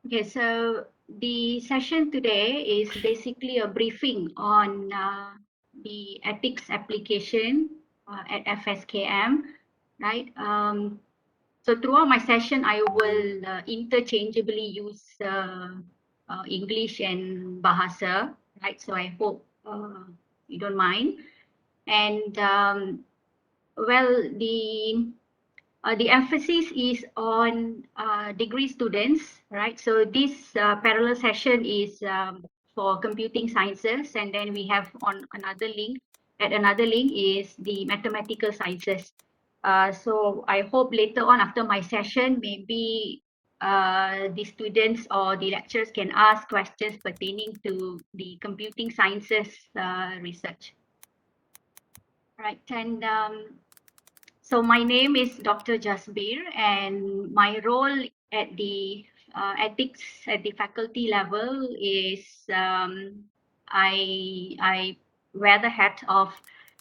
Okay, so the session today is basically a briefing on the ethics application at FSKM, right? So throughout my session, I will interchangeably use English and Bahasa, right? So I hope you don't mind. And well, the emphasis is on degree students, right? So this parallel session is for computing sciences, and then we have on another link. At another link is the mathematical sciences. So I hope later on after my session, maybe the students or the lecturers can ask questions pertaining to the computing sciences research. Right, and so my name is Dr. Jasbir, and my role at the ethics at the faculty level is I wear the hat of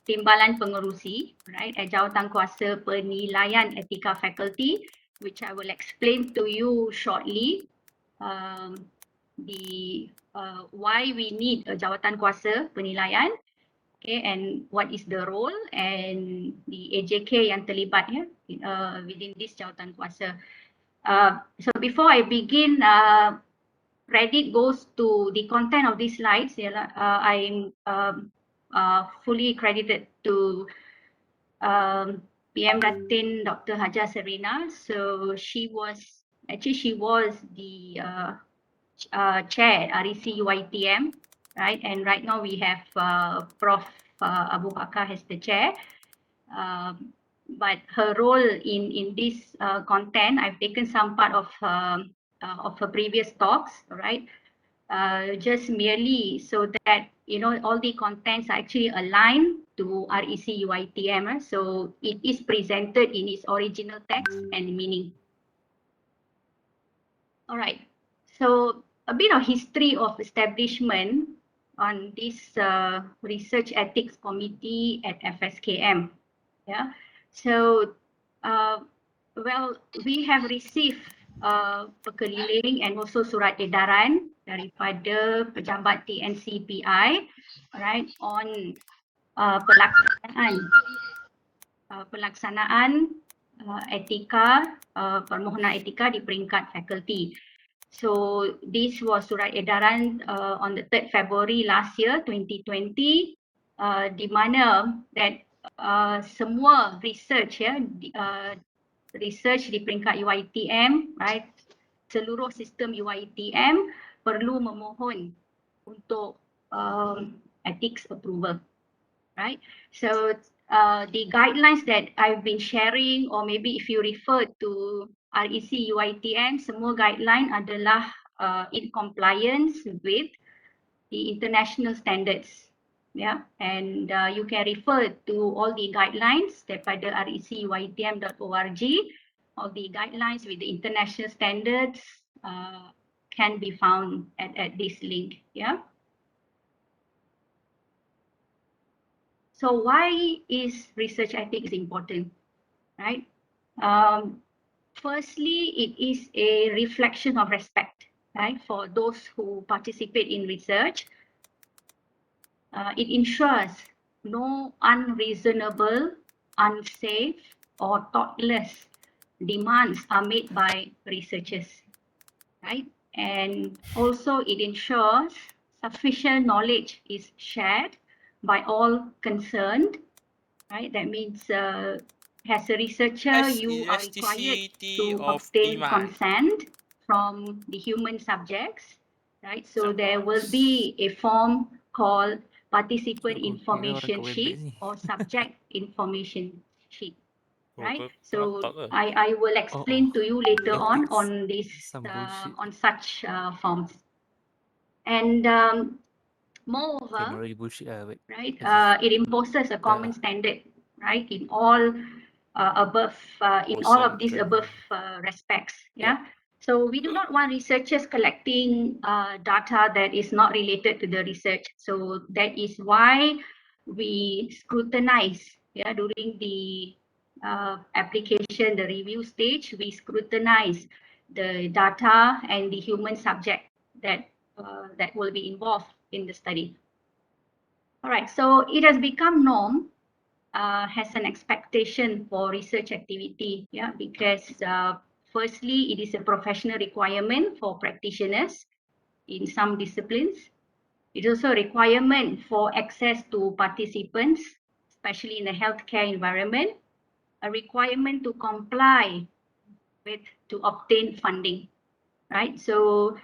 Timbalan Pengerusi, right, at Jawatan Kuasa Penilaian Etika Faculty, which I will explain to you shortly. The why we need a Jawatan Kuasa Penilaian. Okay, and what is the role and the AJK yang terlibat within this jawatan kuasa. So before I begin, credit goes to the content of these slides. I'm fully credited to PM Datin Dr. Hajar Serena. So she was the chair at REC UiTM, right? And right now we have Prof. Abu Bakar as the chair. But her role in this content, I've taken some part of her previous talks, right? Just merely so that all the contents are actually aligned to REC UiTM. So it is presented in its original text and meaning. All right. So a bit of history of establishment on this research ethics committee at FSKM. Yeah. So well, we have received perkeliling and also surat edaran daripada pejabat TNCPI, right, on pelaksanaan etika, permohonan etika di peringkat fakulti. So this was surat edaran on the 3rd February last year, 2020, di mana that semua research research di peringkat UiTM, right, seluruh sistem UiTM perlu memohon untuk ethics approval, right? So the guidelines that I've been sharing, or maybe if you refer to REC UiTM, semua guideline adalah in compliance with the international standards. Yeah, and you can refer to all the guidelines daripada recuytm.org. All the guidelines with the international standards can be found at this link. Yeah. So why is research ethics important, right? Firstly, it is a reflection of respect, right, for those who participate in research. It ensures no unreasonable, unsafe, or thoughtless demands are made by researchers, right? And also it ensures sufficient knowledge is shared by all concerned, right? That means as a researcher, you are required to obtain consent from the human subjects, right? So there will be a form called participant information sheet or subject information sheet, right? So I will explain to you later on this on such forms. And moreover, right, it imposes a common standard, right, in all of these above respects. Yeah. So we do not want researchers collecting data that is not related to the research. So that is why we scrutinize, during the application, the review stage, we scrutinize the data and the human subject that will be involved in the study. All right, so it has become norm, has an expectation for research activity, yeah, because firstly, it is a professional requirement for practitioners in some disciplines. It is also a requirement for access to participants, especially in the healthcare environment, a requirement to comply with to obtain funding, right? So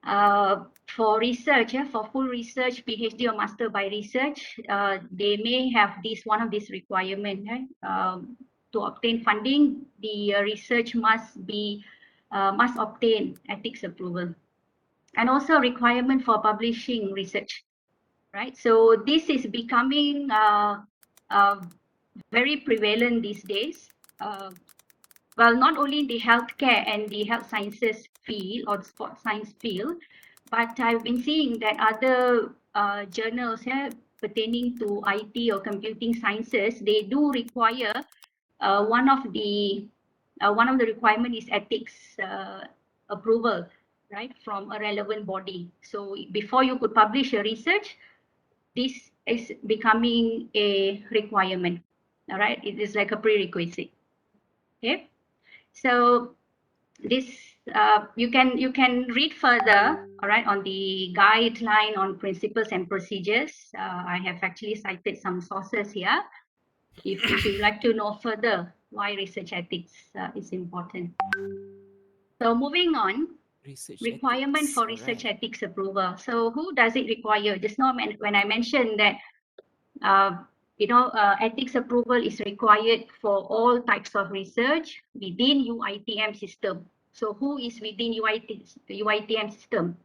for research, for full research, PhD or master by research, they may have one of these requirements. Right? To obtain funding, the research must obtain ethics approval, and also a requirement for publishing research. Right. So this is becoming very prevalent these days. Well, not only in the healthcare and the health sciences field or sports science field, but I've been seeing that other journals pertaining to IT or computing sciences, they do require one of the requirement is ethics approval, right, from a relevant body. So before you could publish a research, this is becoming a requirement. All right, it is like a prerequisite. Okay. So this you can read further, all right, on the guideline on principles and procedures. I have actually cited some sources here. If you'd like to know further why research ethics is important. So moving on, requirement for research ethics approval. So who does it require? Just now when I mentioned that ethics approval is required for all types of research within UITM system. So who is within UITM system?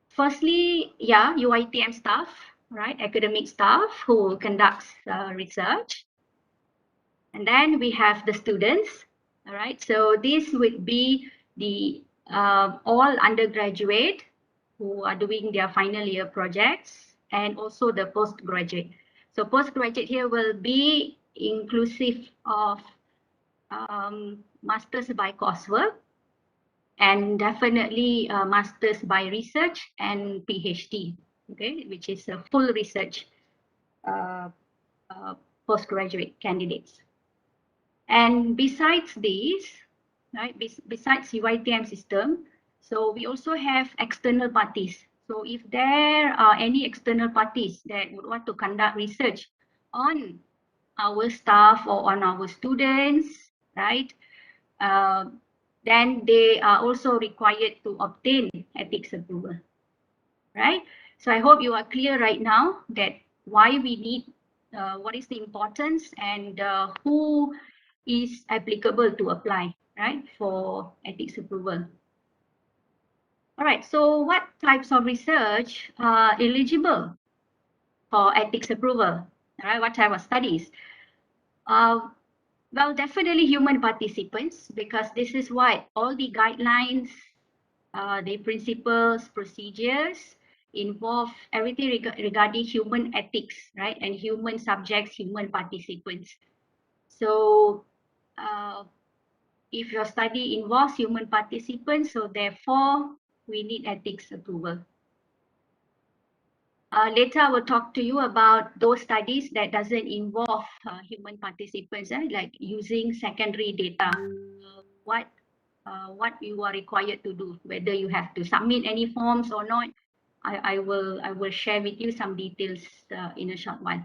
Firstly, yeah, UITM staff, right? Academic staff who conducts research. And then we have the students, all right? So this would be the all undergraduate who are doing their final year projects, and also the postgraduate. So postgraduate here will be inclusive of masters by coursework, and definitely masters by research and PhD, okay, which is a full research postgraduate candidates. And besides this, right, besides UITM system, so we also have external parties. So if there are any external parties that would want to conduct research on our staff or on our students, right, then they are also required to obtain ethics approval, right? So I hope you are clear right now that why we need, what is the importance, and who is applicable to apply, right, for ethics approval. All right, so what types of research are eligible for ethics approval? All right, what type of studies? Well, definitely human participants, because this is what all the guidelines, the principles, procedures involve everything regarding human ethics, right? And human subjects, human participants. So if your study involves human participants, so therefore we need ethics approval. Later, I will talk to you about those studies that doesn't involve human participants, like using secondary data. What you are required to do, whether you have to submit any forms or not. I will share with you some details in a short while.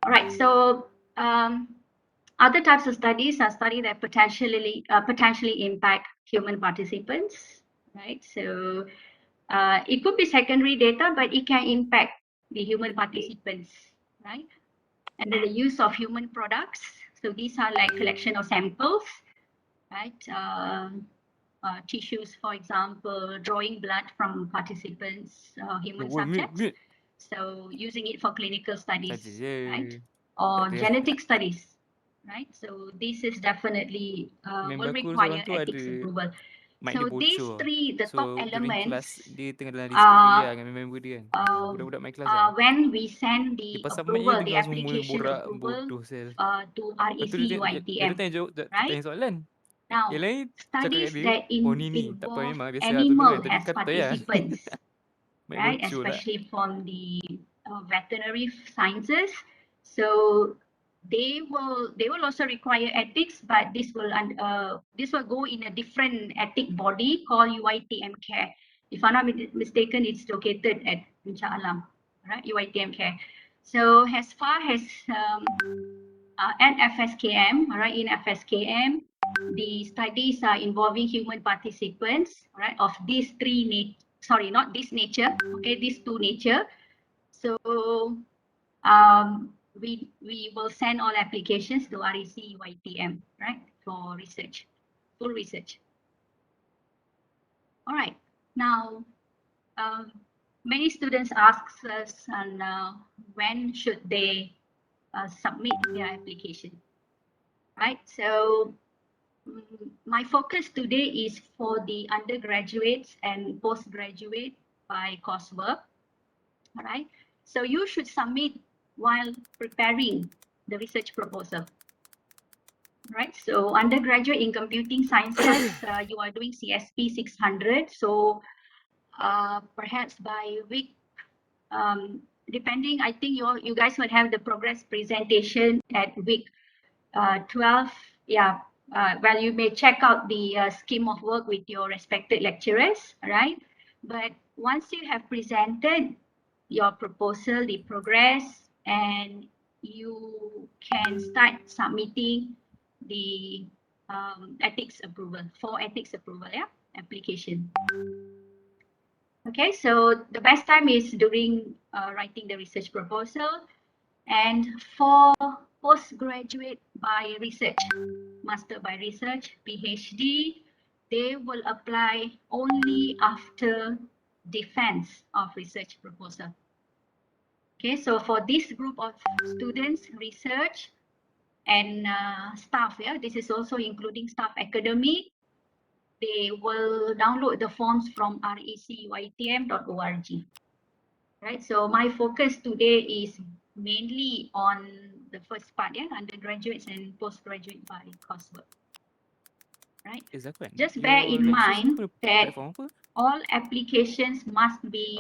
All right. So other types of studies are studies that potentially impact human participants, right? So it could be secondary data, but it can impact the human participants, right? And then the use of human products. So these are like collection of samples, right? Tissues, for example, drawing blood from participants, human subjects. So using it for clinical studies, right? Or genetic studies, right? So this is definitely will require ethics approval. So these three, the top elements, when we send the approval, the application approval to RAC UITM, right? Now, Yang lain cakap kat studies dia, that oh ni tak apa involve memang biasa lah tolong animal kan. Tapi as kan tak payah. participants, Main right? lucu lah. Especially from the veterinary sciences. So they will also require ethics, but this will go in a different ethic body called UITM Care. If I'm not mistaken, it's located at Puncak Alam, right? UITM Care. So as far as at FSKM, right? In FSKM, the studies are involving human participants, right? Of these not this nature, okay, these two nature. So we will send all applications to REC UITM, right, for research, full research. All right. Now, many students ask us on when should they submit their application, right? So my focus today is for the undergraduates and postgraduate by coursework. All right. So you should submit while preparing the research proposal. Right. So undergraduate in computing sciences, you are doing CSP600. So perhaps by week, depending, I think you guys will have the progress presentation at week 12. Yeah. Well, you may check out the scheme of work with your respected lecturers, right? But once you have presented your proposal, the progress, and you can start submitting the ethics approval, yeah, application. Okay, so the best time is during writing the research proposal. And for postgraduate by research, master by research, PhD, they will apply only after defense of research proposal. Okay, so for this group of students, research and staff, yeah, this is also including staff academic, they will download the forms from recuitm.org. Right, so my focus today is mainly on the first part, yeah, undergraduates and postgraduate by coursework. Right. Just bear in mind that all applications must be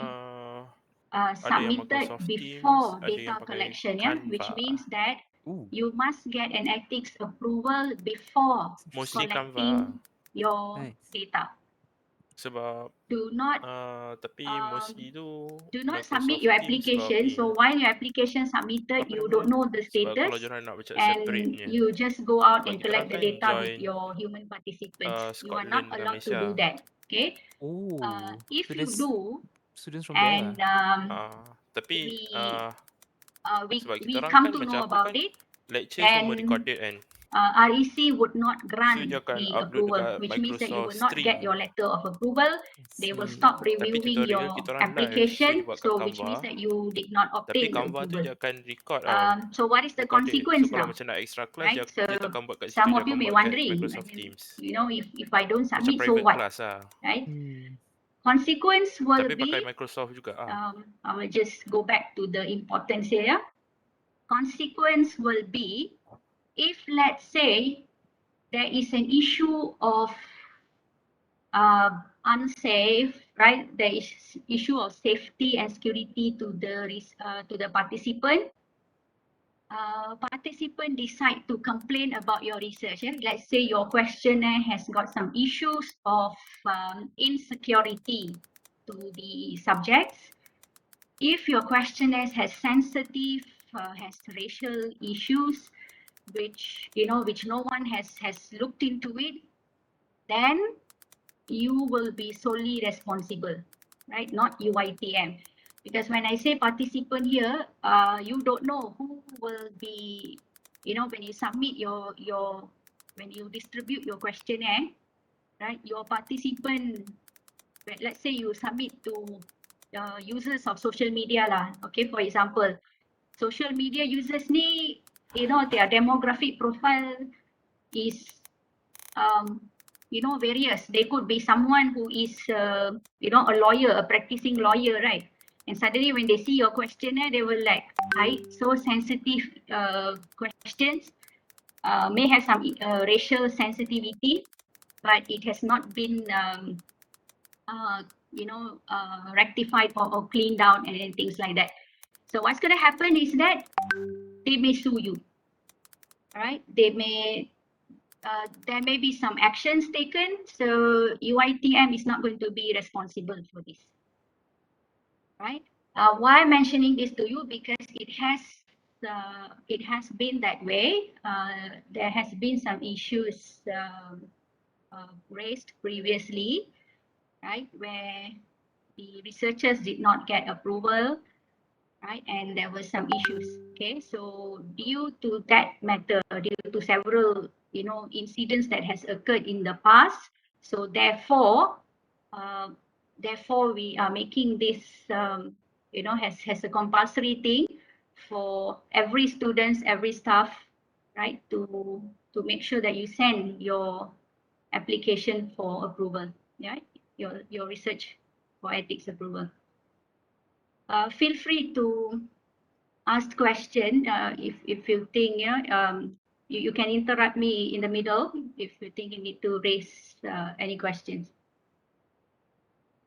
submitted before data collection, yeah, which means that you must get an ethics approval before collecting your data. Sebab do not submit your application. So while your application submitted, you don't know the status, and you just go out and collect the data with your human participants. You are not allowed to do that. Okay. If you do, and we come to know about it, then REC would not grant the approval, which means that you will not get your letter of approval. They will stop reviewing your application, so which means that you did not obtain the approval. So what is the consequence now? Right? So some of you may wondering, I mean, you know, if I don't submit, so what? Right? Consequence will be, I will just go back to the importance here. Consequence will be, if let's say there is an issue of unsafe, right? There is issue of safety and security to the participant. Participant decide to complain about your research. Yeah? Let's say your questionnaire has got some issues of insecurity to the subjects. If your questionnaire has sensitive, has racial issues, which no one has looked into it, then you will be solely responsible, right? Not UITM. Because when I say participant here, you don't know who will be, when you submit when you distribute your questionnaire, right? Your participant, let's say you submit to users of social media lah. Okay, for example, social media users ni, their demographic profile is various. They could be someone who is a lawyer, a practicing lawyer, right? And suddenly when they see your questionnaire, they will like, so sensitive questions, may have some racial sensitivity. but it has not been rectified or cleaned out and things like that. So what's going to happen is that they may sue you, right? There may be some actions taken, so UITM is not going to be responsible for this, right? Why I'm mentioning this to you, because it has been that way. There has been some issues raised previously, right, where the researchers did not get approval, right, and there were some issues. Okay, so due to that matter, due to several incidents that has occurred in the past, so therefore we are making this has a compulsory thing for every students, every staff, right, to make sure that you send your application for approval, right, your research for ethics approval. Feel free to ask question if you think you can interrupt me in the middle if you think you need to raise any questions.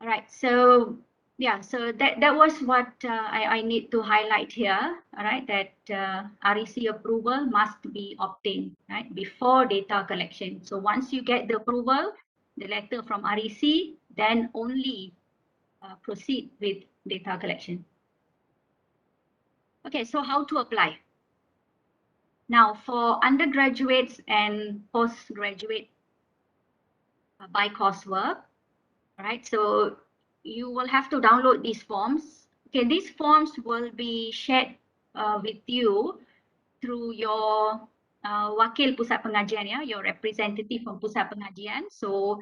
All right, so yeah, so that was what I need to highlight here. All right, that REC approval must be obtained, right, before data collection. So once you get the approval, the letter from REC, then only proceed with data collection. Okay, so how to apply? Now, for undergraduates and postgraduate by coursework, right? So you will have to download these forms. Okay, these forms will be shared with you through your wakil pusat pengajian, ya, your representative from pusat pengajian. So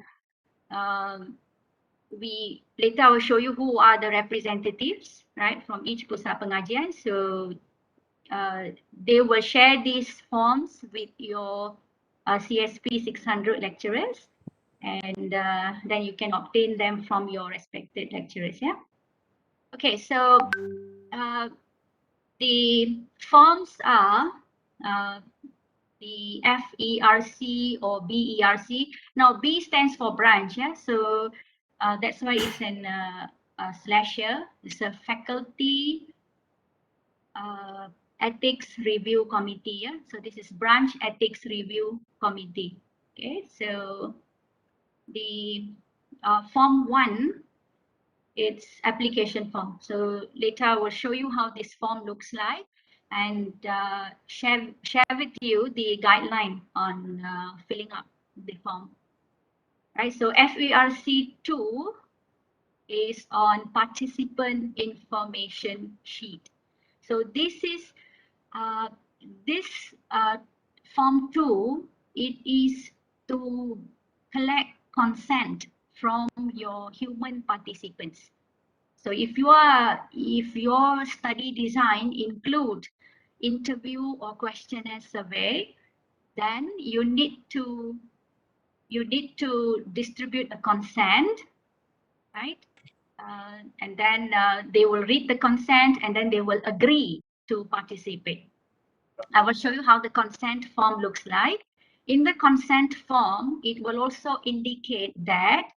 later I will show you who are the representatives, right, from each pusat pengajian. So they will share these forms with your CSP600 lecturers, and then you can obtain them from your respected lecturers. Yeah. Okay, so the forms are the FERC or BERC. Now B stands for branch. Yeah, so that's why it's in slash here. It's a faculty ethics review committee. Yeah, so this is branch ethics review committee. Okay, so the form 1, it's application form. So later I will show you how this form looks like, and share with you the guideline on filling up the form. Right, so FERC 2 is on participant information sheet. So this is this form 2, it is to collect consent from your human participants. So if your study design include interview or questionnaire survey, then you need to distribute a consent, right? And then they will read the consent, and then they will agree to participate. I will show you how the consent form looks like. In the consent form, it will also indicate that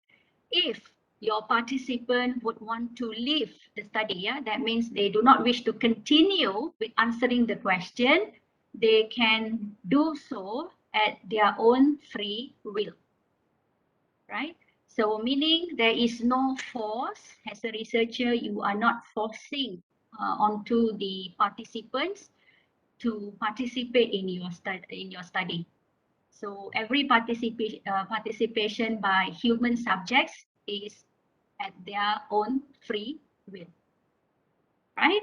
if your participant would want to leave the study, yeah, that means they do not wish to continue with answering the question, they can do so at their own free will, right? So meaning there is no force. As a researcher, you are not forcing onto the participants to participate in your study. So every participation by human subjects is at their own free will, right?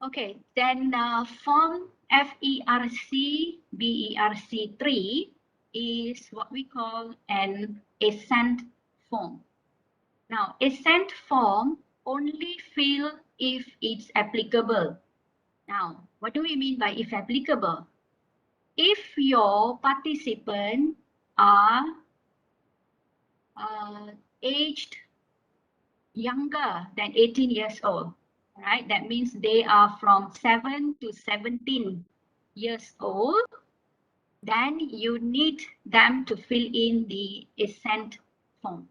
Okay, then form FERC BERC 3 is what we call an Ascent Form. Now, Ascent Form only fill if it's applicable. Now, what do we mean by if applicable? If your participants are aged younger than 18 years old, right? That means they are from 7 to 17 years old, then you need them to fill in the Ascent Form.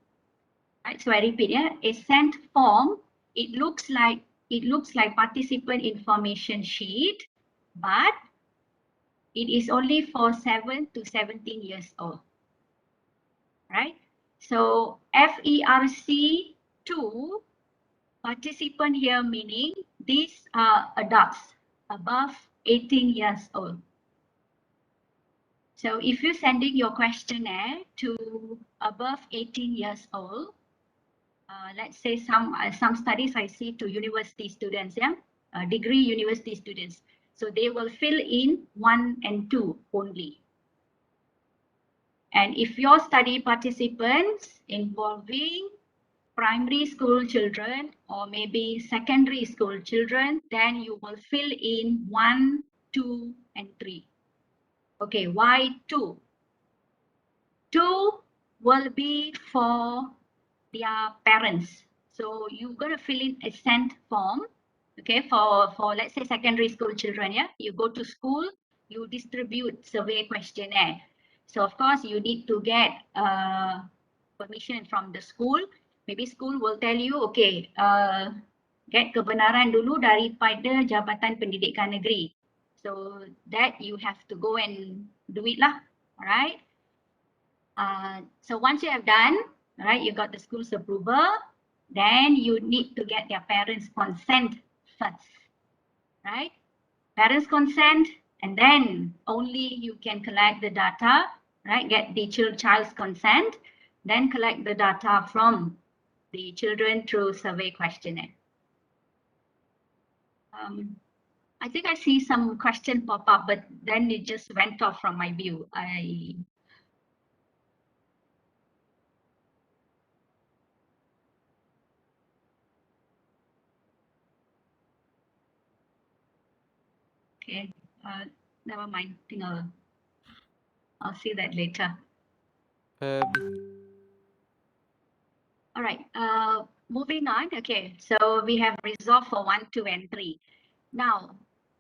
Right? So I repeat, Ascent Form, it looks like participant information sheet, but it is only for 7 to 17 years old. Right? So FERC 2 participant here meaning these are adults above 18 years old. So if you're sending your questionnaire to above 18 years old, let's say some studies I see to university students, degree university students. So they will fill in 1 and 2 only. And if your study participants involving primary school children or maybe secondary school children, then you will fill in 1, 2, and 3. Okay, why 2? 2 will be for their parents. So you're going to fill in Ascent Form, okay, for let's say secondary school children, you go to school, you distribute survey questionnaire. So of course you need to get permission from the school. Maybe school will tell you, okay, get kebenaran dulu daripada Jabatan Pendidikan Negeri. So that you have to go and do it lah, alright? So once you have done, right, you got the school's approval, then you need to get their parents' consent first, right? Parents' consent, and then only you can collect the data, right? Get the child's consent, then collect the data from the children through survey questionnaire. I think I see some question pop up, but then it just went off from my view. Okay, never mind. I think I'll see that later. All right, moving on. Okay, so we have resolved for 1, 2, and 3. Now,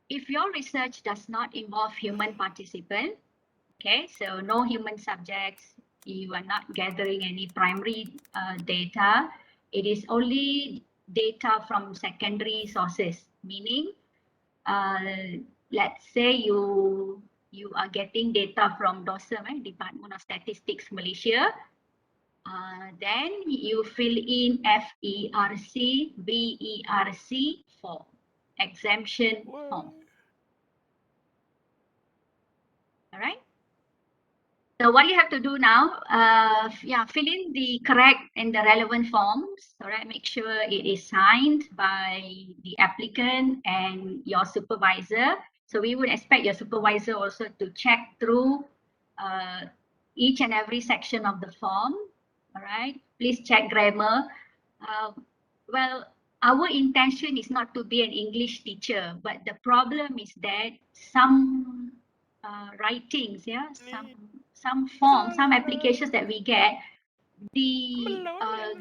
if your research does not involve human participant, okay, so no human subjects, you are not gathering any primary data, it is only data from secondary sources, meaning let's say you are getting data from DOSM, Department of Statistics Malaysia, then you fill in FERC, BERC form, exemption form. All right. So what you have to do now, fill in the correct and the relevant forms. All right, make sure it is signed by the applicant and your supervisor. So we would expect your supervisor also to check through each and every section of the form. All right, please check grammar. Well, our intention is not to be an English teacher, but the problem is that some writings, some forms, some applications that we get, the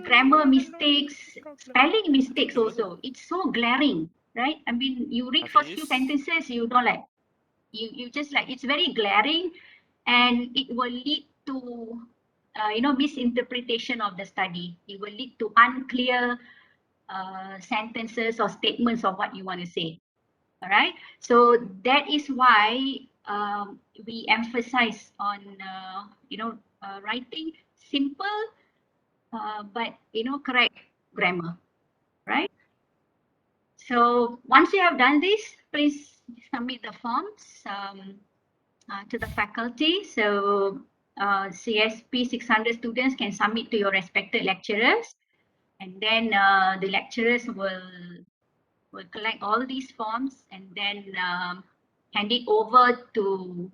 grammar mistakes, spelling mistakes also, it's so glaring, right? I mean, you read first few sentences, you don't like, you just like, it's very glaring, and it will lead to misinterpretation of the study. It will lead to unclear sentences or statements of what you want to say. All right, so that is why we emphasize on writing simple but correct grammar, right? So once you have done this, please submit the forms to the faculty. So CSP600 students can submit to your respected lecturers, and then the lecturers will collect all these forms and then hand it over to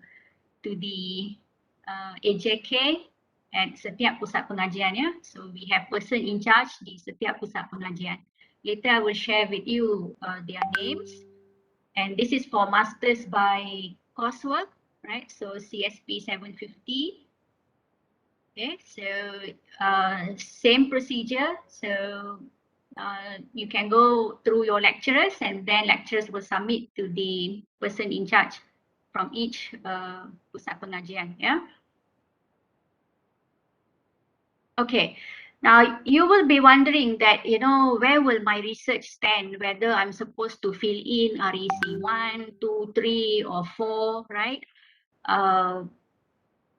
the AJK at setiap pusat pengajian, ya. So we have person in charge di setiap pusat pengajian. Later I will share with you their names, and this is for masters by coursework, right? So CSP 750. Okay, so same procedure. So you can go through your lecturers, and then lecturers will submit to the person in charge from each pusat pengajian. Yeah. Okay. Now you will be wondering that, you know, where will my research stand? Whether I'm supposed to fill in REC 1, 2, 3, or 4, right?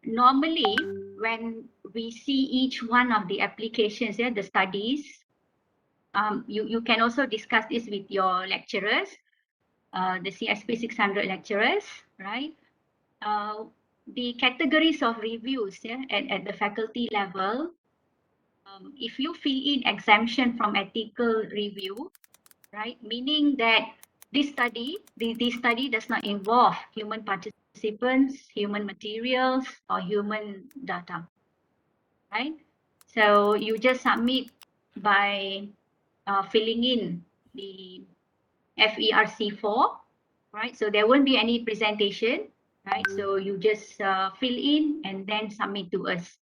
Normally, when we see each one of the applications, yeah, the studies, you can also discuss this with your lecturers, the CSP600 lecturers, right? The categories of reviews, yeah, at the faculty level, if you fill in exemption from ethical review, right, meaning that this study does not involve human participants, human materials, or human data, right? So you just submit by filling in the FERC4, right? So there won't be any presentation, right? So you just fill in and then submit to us.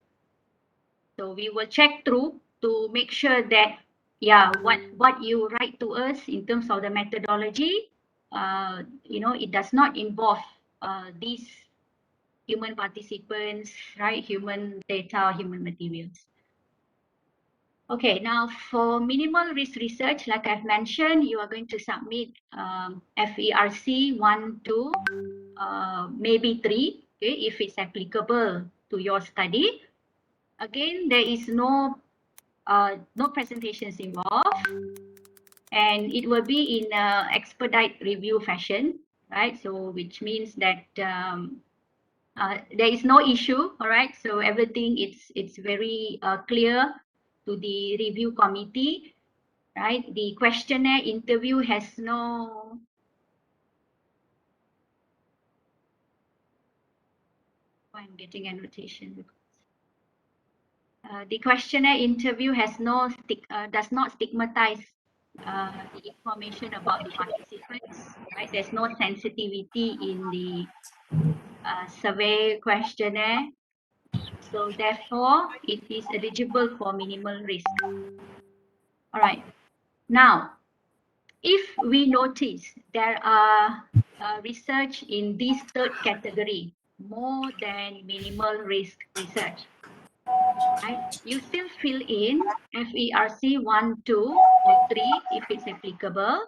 So we will check through to make sure that, yeah, what you write to us in terms of the methodology, you know, it does not involve these human participants, right? Human data, human materials. Okay, now for minimal risk research, like I've mentioned, you are going to submit FERC 1, 2, maybe 3, okay, if it's applicable to your study. Again, there is no presentations involved, and it will be in expedite review fashion, right? So which means that there is no issue, all right? So everything it's very clear to the review committee, right? The questionnaire interview has no I'm getting annotation. The questionnaire interview has does not stigmatize the information about the participants, right? There's no sensitivity in the survey questionnaire. So therefore, it is eligible for minimal risk. All right. Now, if we notice there are research in this third category, more than minimal risk research, right? You still fill in FERC 1, 2, or 3 if it's applicable.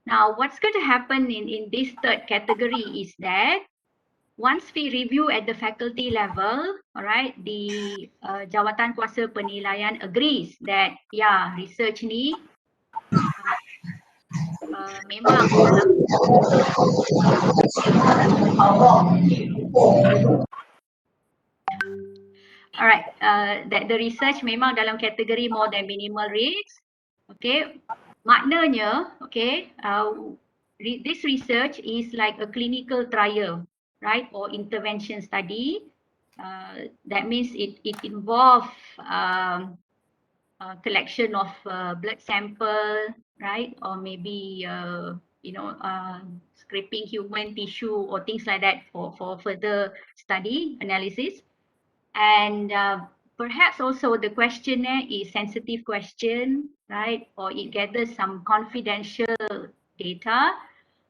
Now, what's going to happen in this third category is that once we review at the faculty level, all right, the Jawatan Kuasa Penilaian agrees that, yeah, research ni memang dalam alright, that the research memang dalam kategori more than minimal risk. Okay, maknanya, okay, this research is like a clinical trial, right, or intervention study. That means it involves collection of blood sample, right, or maybe you know, scraping human tissue or things like that for further study analysis. And perhaps also the questionnaire is sensitive question, right? Or it gathers some confidential data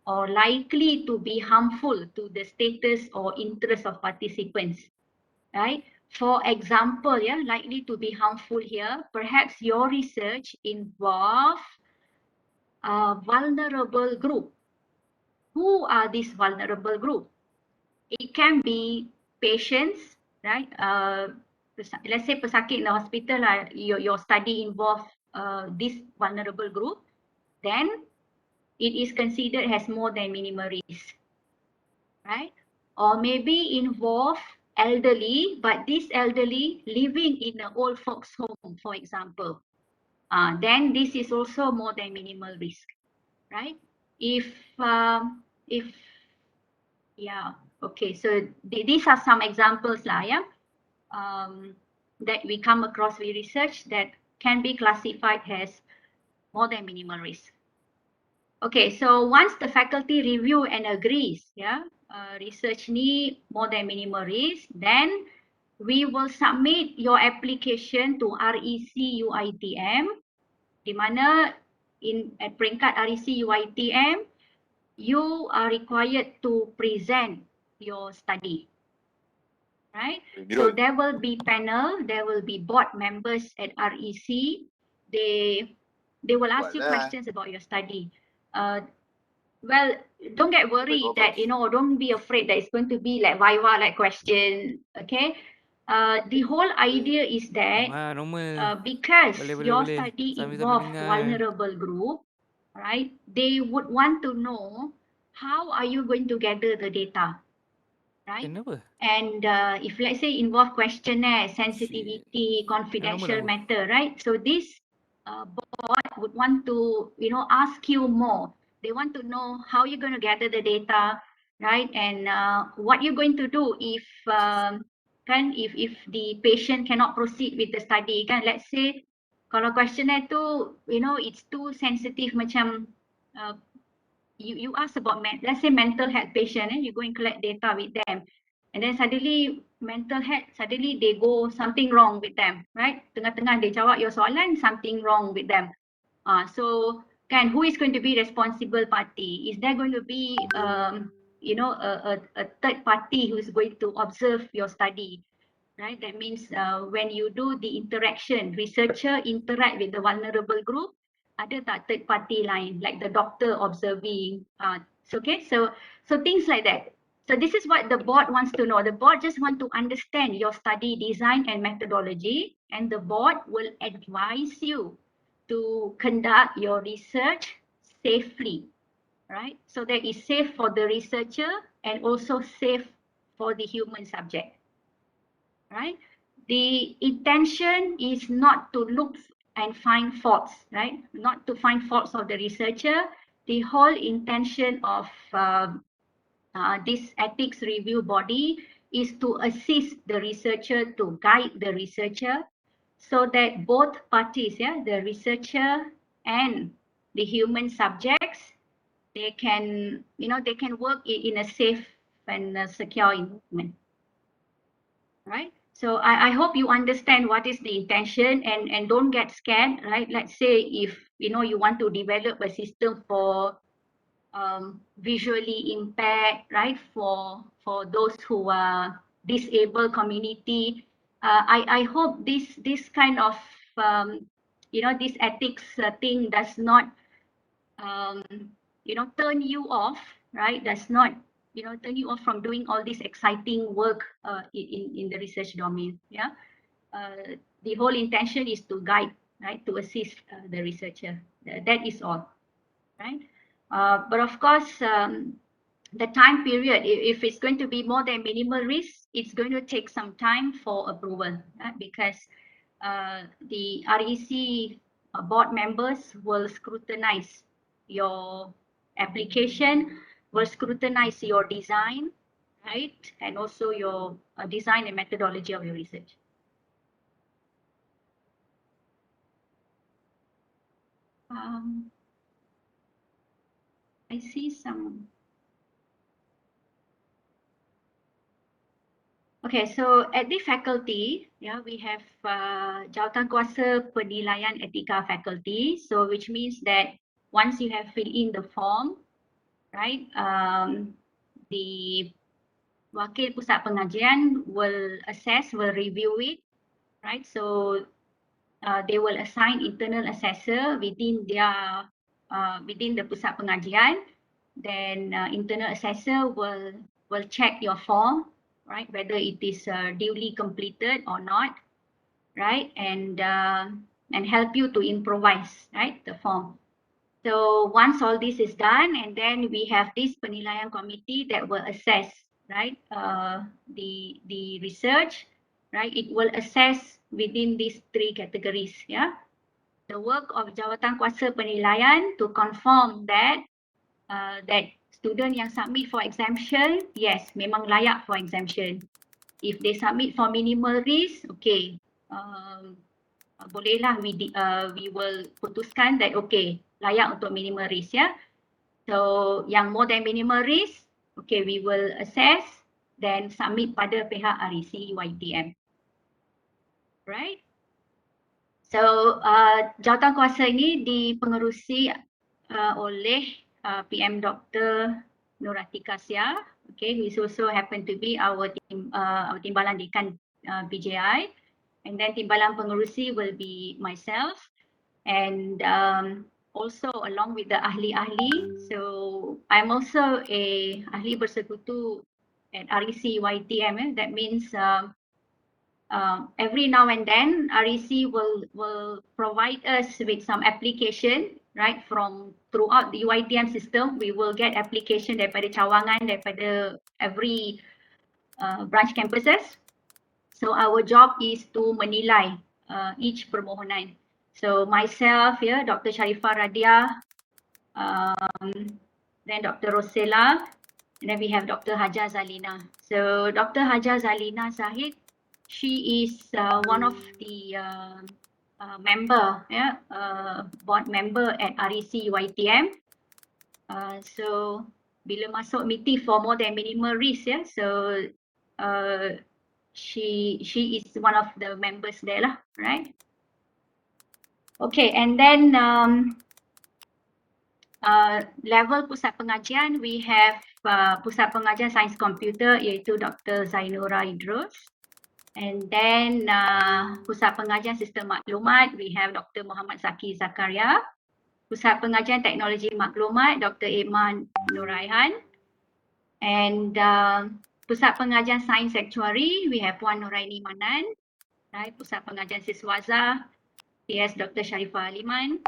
or likely to be harmful to the status or interest of participants, right? For example, yeah, likely to be harmful here, perhaps your research involve a vulnerable group. Who are these vulnerable group? It can be patients, right? Let's say pesakit in the hospital, your study involve this vulnerable group, then it is considered as more than minimal risk, right? Or maybe involve elderly, but this elderly living in an old folks home, for example. Then this is also more than minimal risk, right? If yeah, okay, so these are some examples lah, yeah, that we come across with research that can be classified as more than minimal risk. Okay, so once the faculty review and agrees, yeah, research ni more than minimal risk, then we will submit your application to REC UiTM, di mana at peringkat REC UiTM, you are required to present your study, right? So there will be panel, there will be board members at REC. They will ask you questions about your study. Well, don't get worried that, don't be afraid that it's going to be like Viva, like question, okay? The whole idea is that normal. because your Boleh. study Sambil-sambil involve dengar. vulnerable group, right? They would want to know how are you going to gather the data, right? Kenapa? And if let's say involve questionnaire, sensitivity, Normal confidential apa? matter, right? So this board would want to, ask you more. They want to know how you're going to gather the data, right? And what you're going to do if if the patient cannot proceed with the study, kan? Let's say kalau questionnaire tu, it's too sensitive, macam you ask about let's say mental health patient, you go and collect data with them, and then suddenly mental health, suddenly they go something wrong with them, right? Tengah-tengah dia jawab your soalan, something wrong with them. So kan, who is going to be responsible party? Is there going to be a third party who is going to observe your study? Right, that means when you do the interaction, researcher interact with the vulnerable group, ada tak third party line like the doctor observing? So things like that. So this is what the board wants to know. The board just want to understand your study design and methodology, and the board will advise you to conduct your research safely, right? So that is safe for the researcher and also safe for the human subject, right? The intention is not to look and find faults, right? Not to find faults of the researcher. The whole intention of this ethics review body is to assist the researcher, to guide the researcher, so that both parties, the researcher and the human subjects, they can, they can work in a safe and a secure environment, right? So I hope you understand what is the intention, and don't get scared, right? Let's say if, you want to develop a system for visually impaired, right? For those who are disabled community, I hope this kind of this ethics thing does not um, turn you off, right? Does not turn you off from doing all this exciting work in the research domain. Yeah, the whole intention is to guide, right? To assist the researcher. That is all, right? But of course, the time period, if it's going to be more than minimal risk, it's going to take some time for approval, right? Because the REC board members will scrutinize your application, will scrutinize your design, right? And also your design and methodology of your research. I see some. Okay, so at the faculty, we have Jawatankuasa Penilaian Etika faculty. So which means that once you have filled in the form, right, the Wakil Pusat Pengajian will assess, will review it, right? So they will assign internal assessor within their within the Pusat Pengajian. Then internal assessor will check your form, right? Whether it is duly completed or not, right? And help you to improvise, right? The form. So once all this is done, and then we have this penilaian committee that will assess, right? The research, right? It will assess within these three categories, yeah. The work of Jawatankuasa Penilaian to confirm that that student yang submit for exemption, yes, memang layak for exemption. If they submit for minimal risk, okay, bolehlah we will putuskan that okay, layak untuk minimal risk, ya. So yang more than minimal risk, okay, we will assess then submit pada pihak REC YTM. Right? So jawatankuasa ini dipengerusi oleh PM Dr. Nuratika Sia, okay, who is also happen to be our Timbalan Dekan PJI, and then Timbalan Pengerusi will be myself, and also along with the ahli-ahli. So I'm also a ahli bersekutu at REC YTM. That means every now and then REC will provide us with some application, right, from throughout the UiTM system. We will get application daripada cawangan, daripada every branch campuses. So our job is to menilai each permohonan. So myself, Dr. Sharifah Radia, then Dr. Rosella, and then we have Dr. Hajar Zalina. So Dr. Hajar Zalina Zahid, she is one of the member, board member at REC UiTM. So bila masuk meeting for more than minimal risk, so she is one of the members there lah, right? Okay, and then level pusat pengajian, we have pusat pengajian sains komputer iaitu Dr. Zainura Idrus. And then pusat pengajian sistem maklumat, we have Dr. Muhammad Zaki Zakaria. Pusat pengajian teknologi maklumat, Dr. Iman Nuraihan. And pusat pengajian sains actuary, we have Puan Nuraini Manan. Right? Pusat pengajian siswaza, PS Dr. Sharifah Aliman.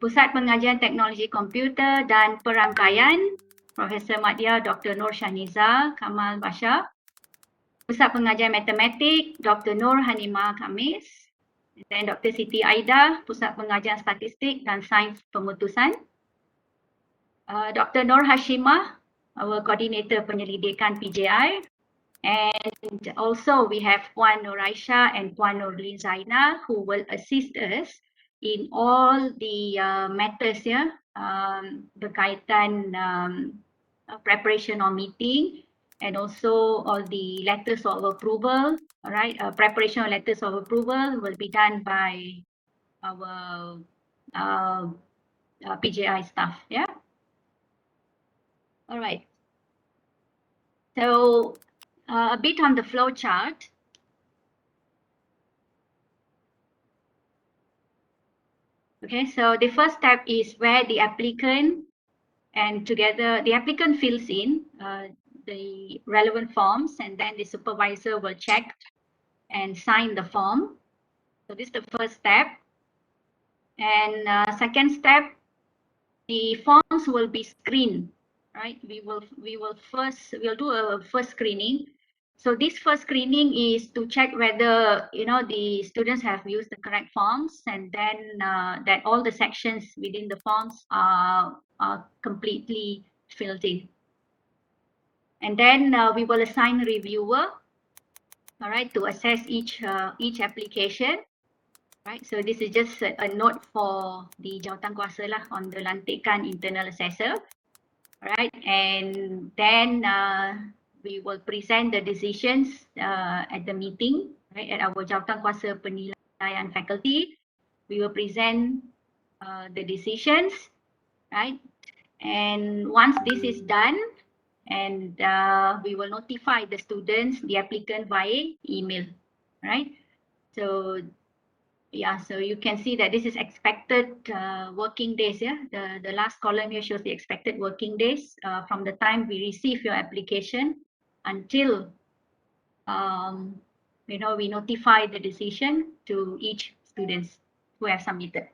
Pusat pengajian teknologi komputer dan perangkaian, Profesor Madya Dr. Nur Shaniza Kamal Bashar. Pusat pengajian matematik, Dr. Nur Hanima Khamis. Dan Dr. Siti Aida, Pusat pengajian statistik dan sains pemutusan. Dr. Nur Hashimah, our coordinator penyelidikan PJI. And also we have Puan Nur Aisyah and Puan Nurlin Zainal who will assist us in all the matters berkaitan preparation of meeting and also all the letters of approval. All right, preparation of letters of approval will be done by our PJI staff. Yeah. All right. So a bit on the flow chart. Okay, so the first step is where the applicant and together the applicant fills in the relevant forms, and then the supervisor will check and sign the form. So this is the first step. And second step, the forms will be screened, right? We'll do a first screening. So this first screening is to check whether the students have used the correct forms, and then that all the sections within the forms are completely filled in. And then we will assign a reviewer, all right, to assess each application. Right, so this is just a note for the jawatankuasa lah on the lantikan internal assessor. Right, and then we will present the decisions at the meeting, right, at our jawatankuasa penilaian faculty. We will present the decisions, right, and once this is done, and we will notify the students, the applicant via email, right? So yeah, so you can see that this is expected working days. Yeah, the last column here shows the expected working days from the time we receive your application until we notify the decision to each students who have submitted.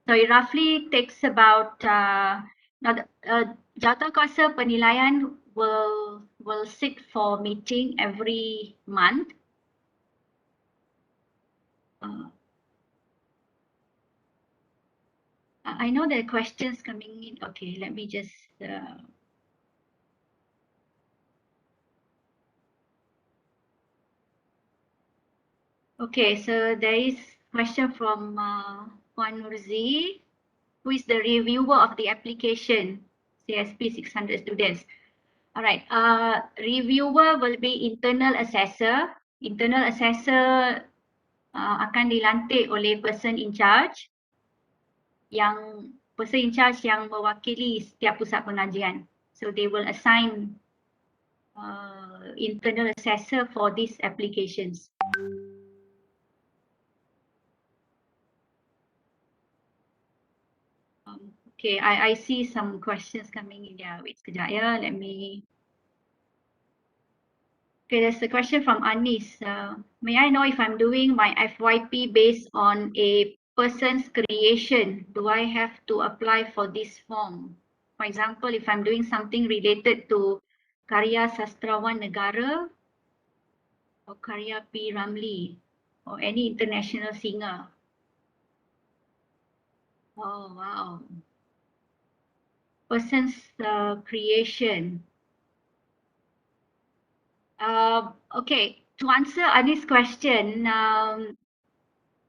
So it roughly takes about now jawatankuasa penilaian will sit for meeting every month. I know there are questions coming in. Okay, let me just. Okay, so there is question from Puan Nurzi, who is the reviewer of the application, CSP600 students. All right, reviewer will be internal assessor. Internal assessor akan dilantik oleh person in charge yang person in charge yang mewakili setiap pusat pengajian. So they will assign internal assessor for these applications. Okay, I see some questions coming in there. Wait sekejap ya, let me. Okay, there's a question from Anis. May I know if I'm doing my FYP based on a person's creation? Do I have to apply for this form? For example, if I'm doing something related to Karya Sastrawan Negara or Karya P. Ramlee or any international singer. Oh, wow. Person's creation. Okay, to answer Anis' question,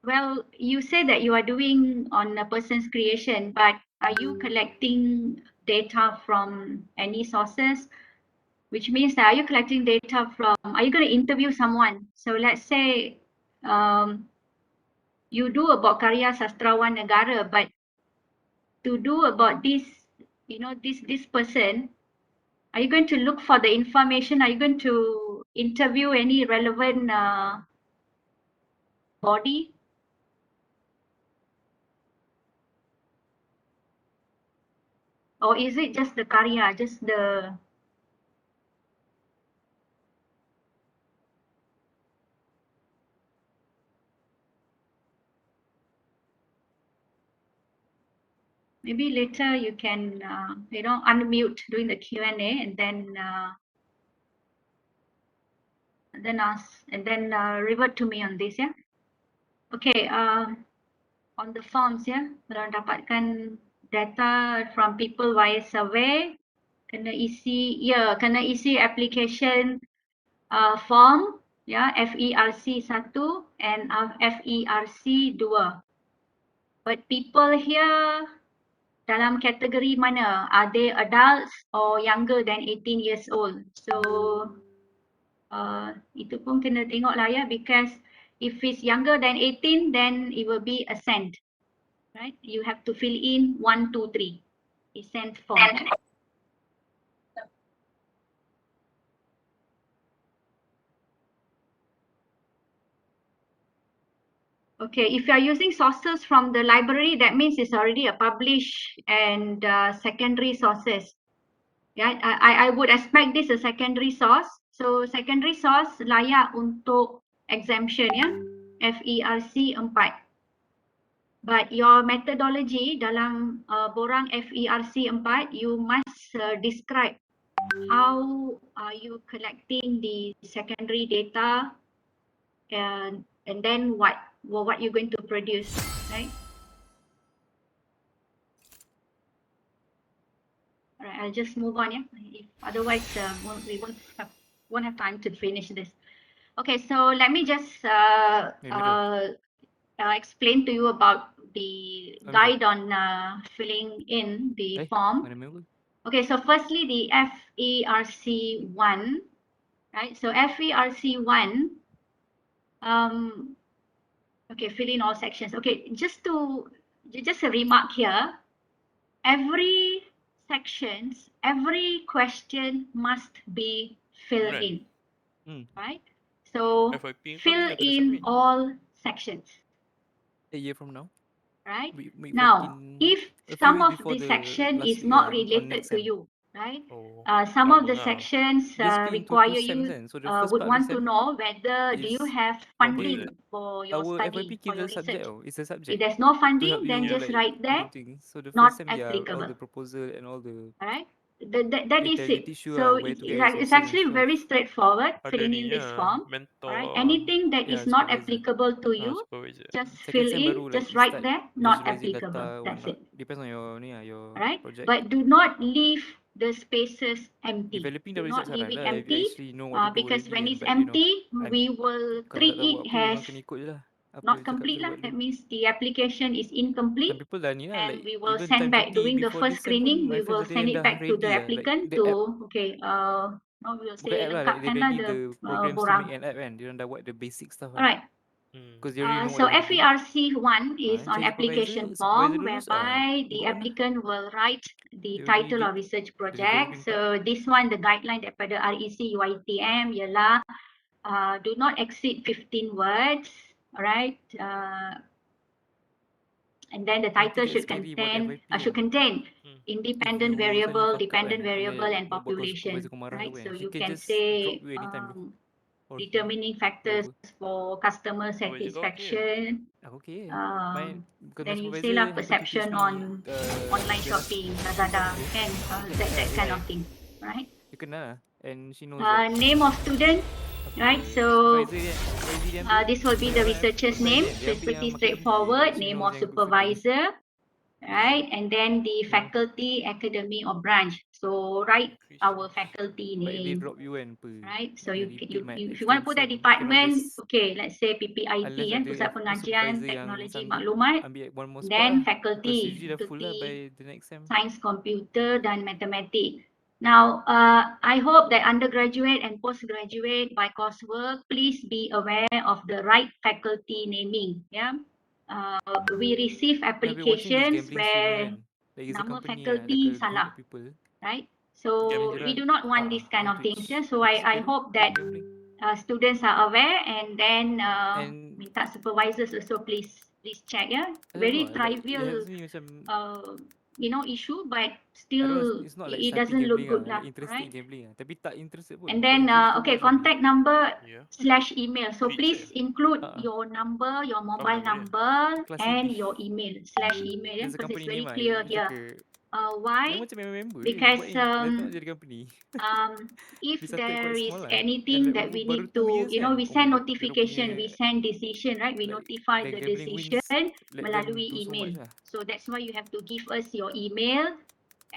well, you say that you are doing on a person's creation, but are you collecting data from any sources? Which means that are you collecting data from, are you going to interview someone? So let's say you do about Karya Sastrawan Negara, but to do about this, you know, this person, are you going to look for the information? Are you going to interview any relevant body? Or is it just the Karya, just the... Maybe later you can, you know, unmute during the Q&A and then ask, and then revert to me on this, yeah. Okay, on the forms, yeah, kalau dapatkan data from people via survey, kena isi application form, ya, FERC 1 and FERC 2. But people here dalam kategori mana? Are they adults or younger than 18 years old? So itu pun kena tengok lah ya, because if it's younger than 18, then it will be Ascent, right? You have to fill in 1, 2, 3, Ascent form. Okay, if you are using sources from the library, that means it's already a published and secondary sources. Yeah, I would expect this a secondary source. So secondary source layak untuk exemption, ya, FERC 4. But your methodology dalam borang FERC 4, you must describe how are you collecting the secondary data, and then what you're going to produce, right? All right, I'll just move on, yeah. Otherwise, we won't have time to finish this. Okay, so let me just explain to you about the guide on filling in the form. Okay, so firstly, the FERC1, right? So FERC1, okay, fill in all sections. Okay, just a remark here. Every sections, every question must be filled in, right? So fill in all sections. A year from now? Right? Now, if some of the section is not related to you, right? Some of the sections require you, would want to know whether do you have funding for your study, for your research. If there's no funding, then just write there, not applicable. Alright? That is it. So it's actually very straightforward filling in this form. Alright? Anything that is not applicable to you, just fill in, just write there, not applicable. That's it. Depends on your Alright? project. But do not leave the spaces empty. Developing Do the not research leave lah, it if you empty, actually know what to do because when already, it's but you know, empty, we will kalau treat tak tahu it buat apa, memang as kena ikut je lah apa not dia cakap complete suruh lah. buat That dulu. means the application is Some incomplete, people dah ni lah, and like we will even send time back cuti during the before first this sem pun, screening. my We will friends ada send yang it dah back to the ready lah, like applicant the app, to, okay, no, we'll bukan say app lah, like they lengkapkan lah ready the the programs to borang. make an app kan, dia orang dah buat the basic stuff lah. Alright. Because they already know what So they want to do. FERC1 is on Cari application supervisor form, dulu, whereby you the got one lah. applicant will write the Dia already title did of research delivery project. punya part. So this one, the guideline daripada REC UiTM ialah do not exceed 15 words, alright? And then the Nanti title get should scary about FYP contain If independent you suddenly variable, fuck up dependent kan, variable, bila and nak buat kau population, supervisor kau marah right? kau So kan, she you can can just drop say you anytime tu. Or he, determining factors whoever. for customer Supervisor kau okey ke? satisfaction. Aku okay. Because my Then you say supervisor lah happen to teach perception me on online the last shopping, 6 Lazada, months tu. kan? That kind of thing, right? Dia kenal and she knows that Name of student, right? So supervisor dia ambil this will be the researcher's name. supervisor So dia it's ambil pretty yang makan free. straightforward. She Name knows of yang good food ni. supervisor, right? And then the faculty, academy, or branch. So write our faculty Baik dia name, drop you kan per right? So you Taklimat if you want to put that extension, you cannot department, just, okay, let's say PPIT, unless kan, ada Pusat Pengajian supervisor yang Teknologi sanggup Maklumat, ambil one more spot then lah. Because faculty, usually dah full lah by the next sem. science, computer, dan matematik. Now, I hope that undergraduate and postgraduate by coursework, please be aware of the right faculty naming. Yeah, we receive I've been watching this applications gambling streamer where kan. Like it's a nama company lah, like faculty a group salah, of people. right? So Then we dorang do not want this kind on of things. Twitch Yeah? So apa I suka tu? hope that Gambling. students are aware, and then And minta supervisors also please check. Yeah, I don't very know, like it trivial has ni macam issue, but I don't know, still it's not like it sati doesn't look gambling good lah, lah, like interested right? gambling lah. Tapi tak interested pun. And Tak then interest to okay, watch only. contact number Ya. / email. So Twitch please include Uh-uh. your number, your Apa mobile nama dia? number, Classy and beef. your email / email, yeah, There's a because it's company very name lah. clear It's here. like Why? dia macam member Because dia buat ni. Dah tak jadi company. if They started there quite is small lah. anything And that like we baru need 2 to, years you know, kan. we Oh my send god, dia notification, we punya send decision, right? We like notify their the gambling decision wins let them melalui do so much email. lah. So that's why you have to give us your email,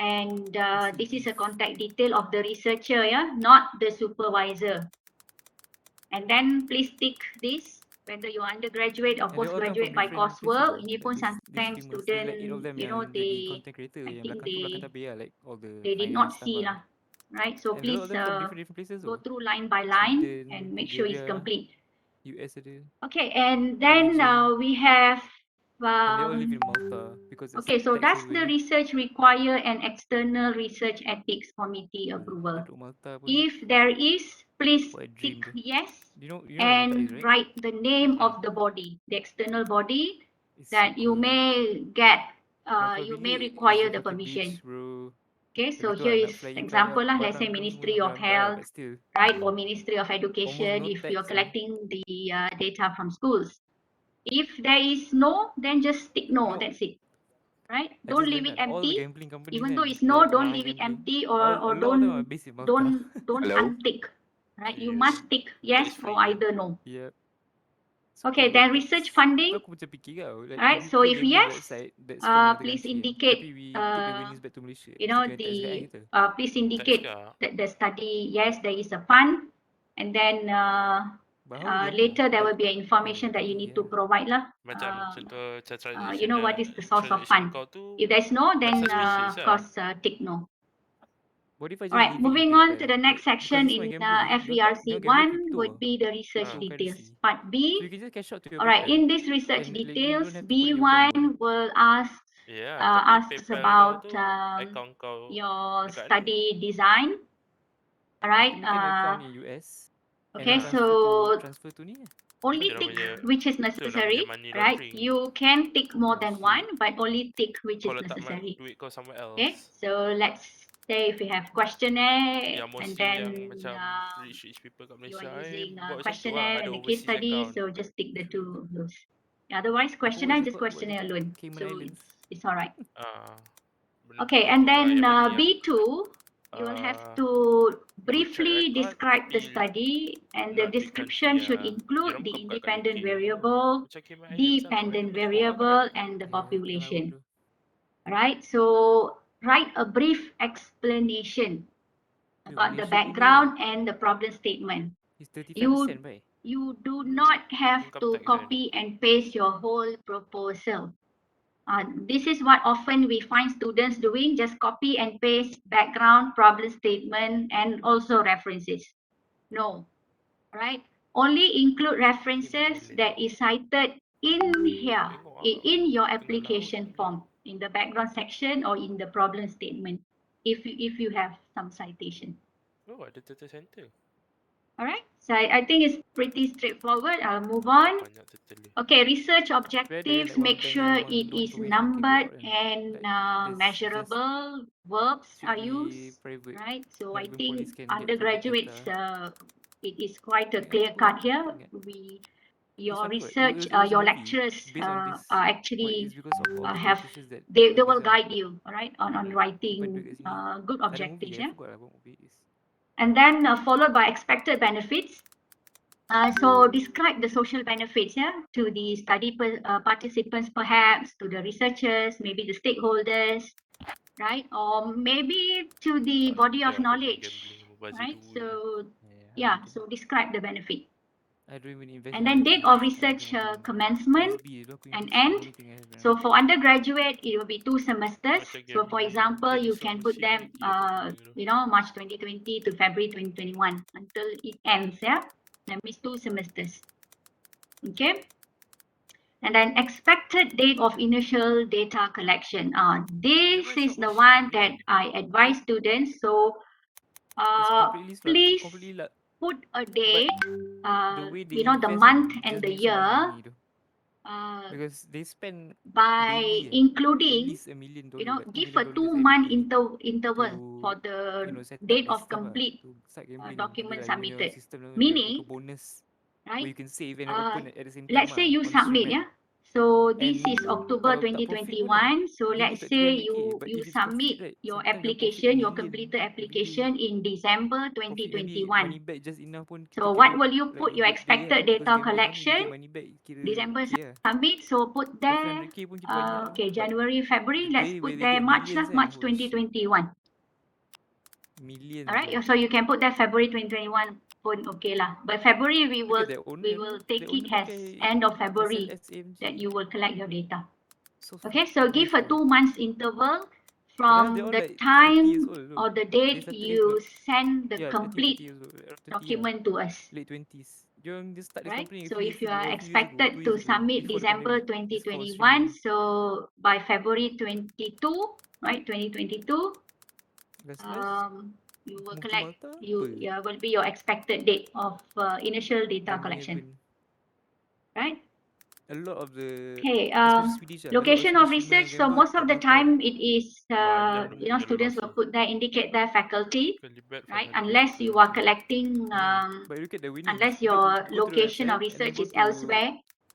and Classy this is a beef. contact detail of the researcher, yeah, not the supervisor. And then please tick this, whether you're undergraduate or And they all come postgraduate from by different places coursework. lah. Ini Like pun this sometimes streamers. There's like 8 of student, them you know, yang jadi content creator. I Yang think belakang tabir lah, like all the they did not finance stuff see lah. lah, right? So And a lot please of them from different places go though. through line by line and Sweden, make sure it's Bulgaria, complete. US ada, Okay, and then Belgium. we have And they all live in Malta because it's okay, so tax does the haven. research require an external research ethics committee approval? Duduk Malta pun. If there is, please What a tick dream tu. yes You know where Malta and is, right? write the name of the body, the external body It's that you super may get, kelakar you may bilik is require the the fucking permission. beach, bro. Okay, so Lagi tu here lah, is nak fly in example lah, let's say barang ke Ministry semua of dah bayar, Health, but still right, or Ministry of almost Education no if you're tax, man. collecting the data from schools. If there is no, then just tick no, No, that's it, right? I Don't just leave learned it that all the empty. gambling companies Even kan, though it's no, like don't online leave it gambling, empty, all or a lot of them are based in Malta. don't Hello? untick, right? You Yeah. must tick yes Tax or free, either no. Yep. Okay, Super low then tax. research Tu funding, aku macam fikir tau, like right? if you So play if gambling yes, website that's from another please country kan, indicate, tapi we take the winnings back to Malaysia, you mesti know, kena tax kat kan kita. please Tax indicate ke? that the study, yes, there is a fund, and then But how do they know? later there will Like, be an information that you need to provide lah. Macam contoh You know what is the source of transaction fund. kau tu If there's no, then suspicious of lah. course tick no. what if I just Alright, leave it in moving paper? on to the next Like, because section this one in gambling, dia gamble FERC1 crypto would be the research cryptocurrency. details. Part So B, you can just cash out to your alright, PayPal. in this research And like, you details, don't have to put in your bank B1 kan. will ask Tapi asks PayPal about kau tu account kau your dekat mana? study design. Alright, Kita make an account in US. okay, And then transfer to ni lah. only Itu tick namanya- which is Itu necessary, namanya money right? laundering. You can tick more Oh, than shit. one, but only tick which Kau is letak necessary. duit kau somewhere Okay, else. so let's say if we have questionnaire Yang and mostly then yang macam rich people kat you Malaysia are using buat macam tu lah, questionnaire ada and a case overseas study, account. so just tick the two of those. Otherwise, Apa questionnaire what's it just called? questionnaire What is alone, Cayman so Islands. it's alright. Benda Okay, tu and lah then yang mana yang, B2, you will have to briefly record, describe the tapi study, and the not big description country should lah. include Diorang the bukan buka kat independent UK. variable, Macam Cayman Islands lah, kat dependent mana variable, and the Yeah, population. Tengah Right, so write a brief explanation about the Malaysia punya background and the problem statement. is 35% You baik. you do not have Income to tax, copy and paste your whole proposal. This is what often we find students doing, just copy and paste background, problem statement, and also references. No, right? only include references boleh. that is cited in here, Tengok in your kena laut application lagi. form, in the background section or in the problem statement, if you have some citation. Oh, ada turtle center. All right, so I think it's pretty straightforward. I'll move on. Banyak turtle dia. Okay, research Whether objectives, like one make bank sure and it one is information can go numbered out and like there's just measurable, verbs should are be used, private. right? So Not I even think police can get to that undergraduates, data. it is quite a Ingat clear apa cut aku here. ingat. It's Your funny what research, there was a your movie lecturers based on this, are but actually it's because of all the have, politicians that they buat will this lah. guide you, all right, on Simpan writing duit kat sini. good Ada movie, objectives, I yeah. forgot lah what movie it is. And then followed by expected benefits. So describe the social benefits, yeah, to the study participants, perhaps to the researchers, maybe the stakeholders, right, or maybe to the body of Dia aku main knowledge, gambling, membazir right? duit. So Yeah, yeah, so describe the benefit. I don't even invest And in then other date things. of I research cuma main commencement CSP tu aku and invest. The end. only thing I have right So now. for undergraduate, it will be 2 semesters. Macam So for gambling example, jadi you slot can put machine them, ni dapat duit tu. March 2020 to February 2021 until it ends, yeah. That means 2 semesters. Okay. And then expected date of initial data collection. This Dia main is slot the machine one je that kan? I advise students. So It's completely slot, please completely luck. put a date, The way they the invest month kan, and just the make so much year, money tu. Because they spend by daily at including, least $1 million, like $2 give million a every 2-month day interval for to the set up date the of stuff lah, complete to start gambling. document Dia ada punya submitted. system tu, dia ada Meaning, muka bonus right, where you can save and open at the same time let's say you on the stream submit, kan. yeah. So this And is October kalau tak profit pun kan, 2021. So dia let's letak say 300k, but you if it's profit submit right, your sometimes your profit application, your million completed every day. application in December Profit maybe 2021. money back just enough pun So kita what kira will you like put we your get there expected kan, because data gambling kan you collection? get money back kira December K lah. submit, so put So there, 300k pun kita banyak lah. okay, But January, February, the let's day put where they there get March millions lah, kan, March holy shit, 2021. millions All right, bro. so you can put that February 2021 pun okay lah. But February we Look will at that we owner will tu, take that it owner as pakai end of February SEM that you will collect your data. so Okay, so fucking give nice a bro. 2 months interval Padahal they from all the like 30 years time old tu. or the They date started you send the yeah, I think 30 complete years old, around 30 lah. document to us. Late 20s. Diorang just start this Right, company so if you are a few years ago, 2 expected to years ago, submit before the December pandemic, just for 2021, streaming. so by February 22, right, 2022, Last you will Mungkin collect, Malta will be your expected date of initial data Money collection, Heaven. right? A lot of the Okay, especially Swedish location of Swedish research. So member most of kat the Malta. time it is, Banyak dia students will put there, indicate their faculty, Kalibat right? 500 Unless you are collecting, But look at the winnings. unless Go your to the location of website and then research go is to elsewhere,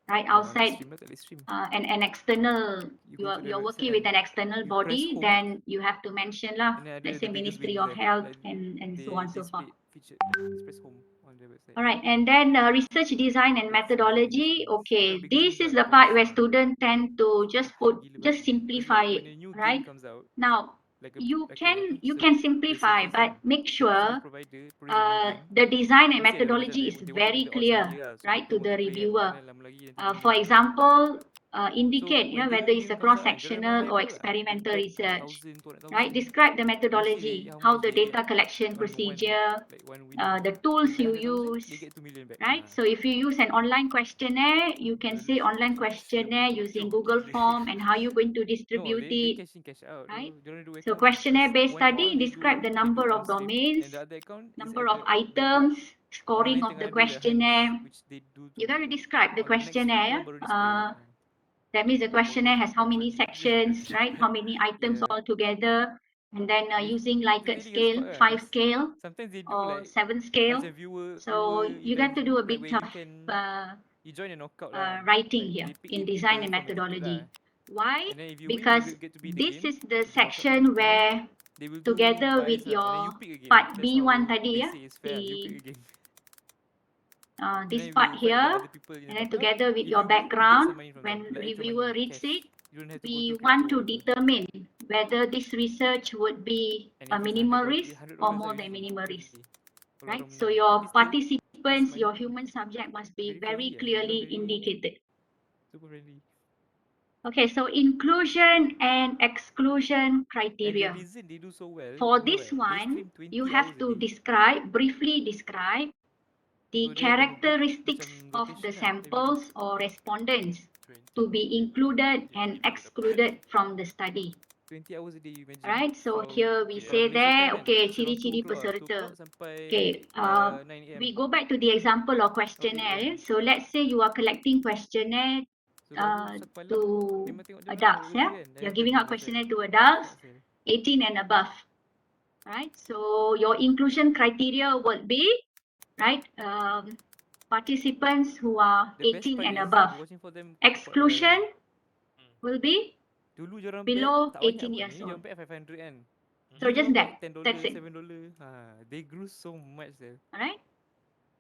right, on outside stream lah, tak boleh stream. an external, You go to the you're website working with an external you press body, home, then you have to mention lah, and then ada let's the say biggest Ministry winners of there. Health Like and so on so forth. featured, just press home on the website. All right, and then research design and That's the methodology. biggest winners. Okay, Not the biggest this winners is lah, the part where because students tend to just gila babi. Because simplify like when it, a new right? game comes out, Now, like you apa, can they simplify, surface but kan, make the sure service provider produce a new game. the design and They say like macam methodology is they want to very make the odds higher clear, lah, so right, people to want the to play kan. reviewer. Then lama lagi nanti For beli. example, So indicate when the whether new it's a game comes out kan, dorang memang cross-sectional or high ball lah. They experimental bet research, 1,000, 200,000. right? Describe the Then see methodology, how how much the they data get. collection 1 procedure, like one winner. the tools They you bet 100,000, use, they get 2 million back. right? So if you use an online questionnaire, you can The say online Singapore questionnaire Tokyo using hoki Google gila. Form and how you're going to No, distribute they it, cash in cash out. right? Diorang do So account questionnaire-based because one study, account describe the they do number on of stream, domains, and the other account is number at of the background. items, scoring Orang lain of the tengah do the hunts, questionnaire. which they do You got to to describe the on the next stream questionnaire. baru display. That means the questionnaire has how many Funny. sections, right? How many items Yeah. altogether, and then using Likert Really scale, spot lah, 5 'cause scale sometimes they do or like 7 scale. macam viewer So you got events to do a like bit where of you join a knockout lah. writing Like here they pick in 8 design people and from the group methodology. lah. Why? And then if you Because win, you get to be the this game, is the the knockout section one. And then where they will do together bias with lah. And then your you pick again. part That's B1 how tadi, they yeah, say it's fair. You pick again. And this then if part you fight the here, other people in the and then knockout, together with if your you win, you get background, some money from when them, like extra reviewer money, reads cash. it, You don't have to go we to want crypto to or whatever. determine whether this research would be And a if it's minimal $100, risk or more than minimal risk, right? Kalau orang So menang. your Tapi still, participants, it's your money. human subject must be Very very friendly clearly very indicated. super friendly. Okay, so inclusion and exclusion And the criteria. reason they do so well, For you know this what? They one, stream 20 you hours have a to day. briefly describe the So dia ada characteristics macam of the rotation lah every samples or respondents 20, to be 20, included 20 and dapat. excluded from the study. 20 hours a day you imagine. Right, so For here we Yeah. say Malaysia time there, kan, okay, it's around 2 ciri-ciri o'clock lah. 2 peserta. o'clock sampai Okay, 9 AM. we go back to the example of questionnaire. So let's say you are collecting questionnaire So baru satu to malam memang tengok dia orang adults, buat kerja yeah? kan. Dah You're time giving dah out dapat. questionnaire to adults, Cepat sel. 18 and above, right? So your inclusion criteria would be, right, participants who are The best 18 part and is above. watching for them quite a while. Exclusion will be Dulu diorang below bet tak banyak 18 pun. years Ni diorang old. bet 500 kan. So Ni just diorang that, bet $10, that's it. $7. They grew so much there. Alright,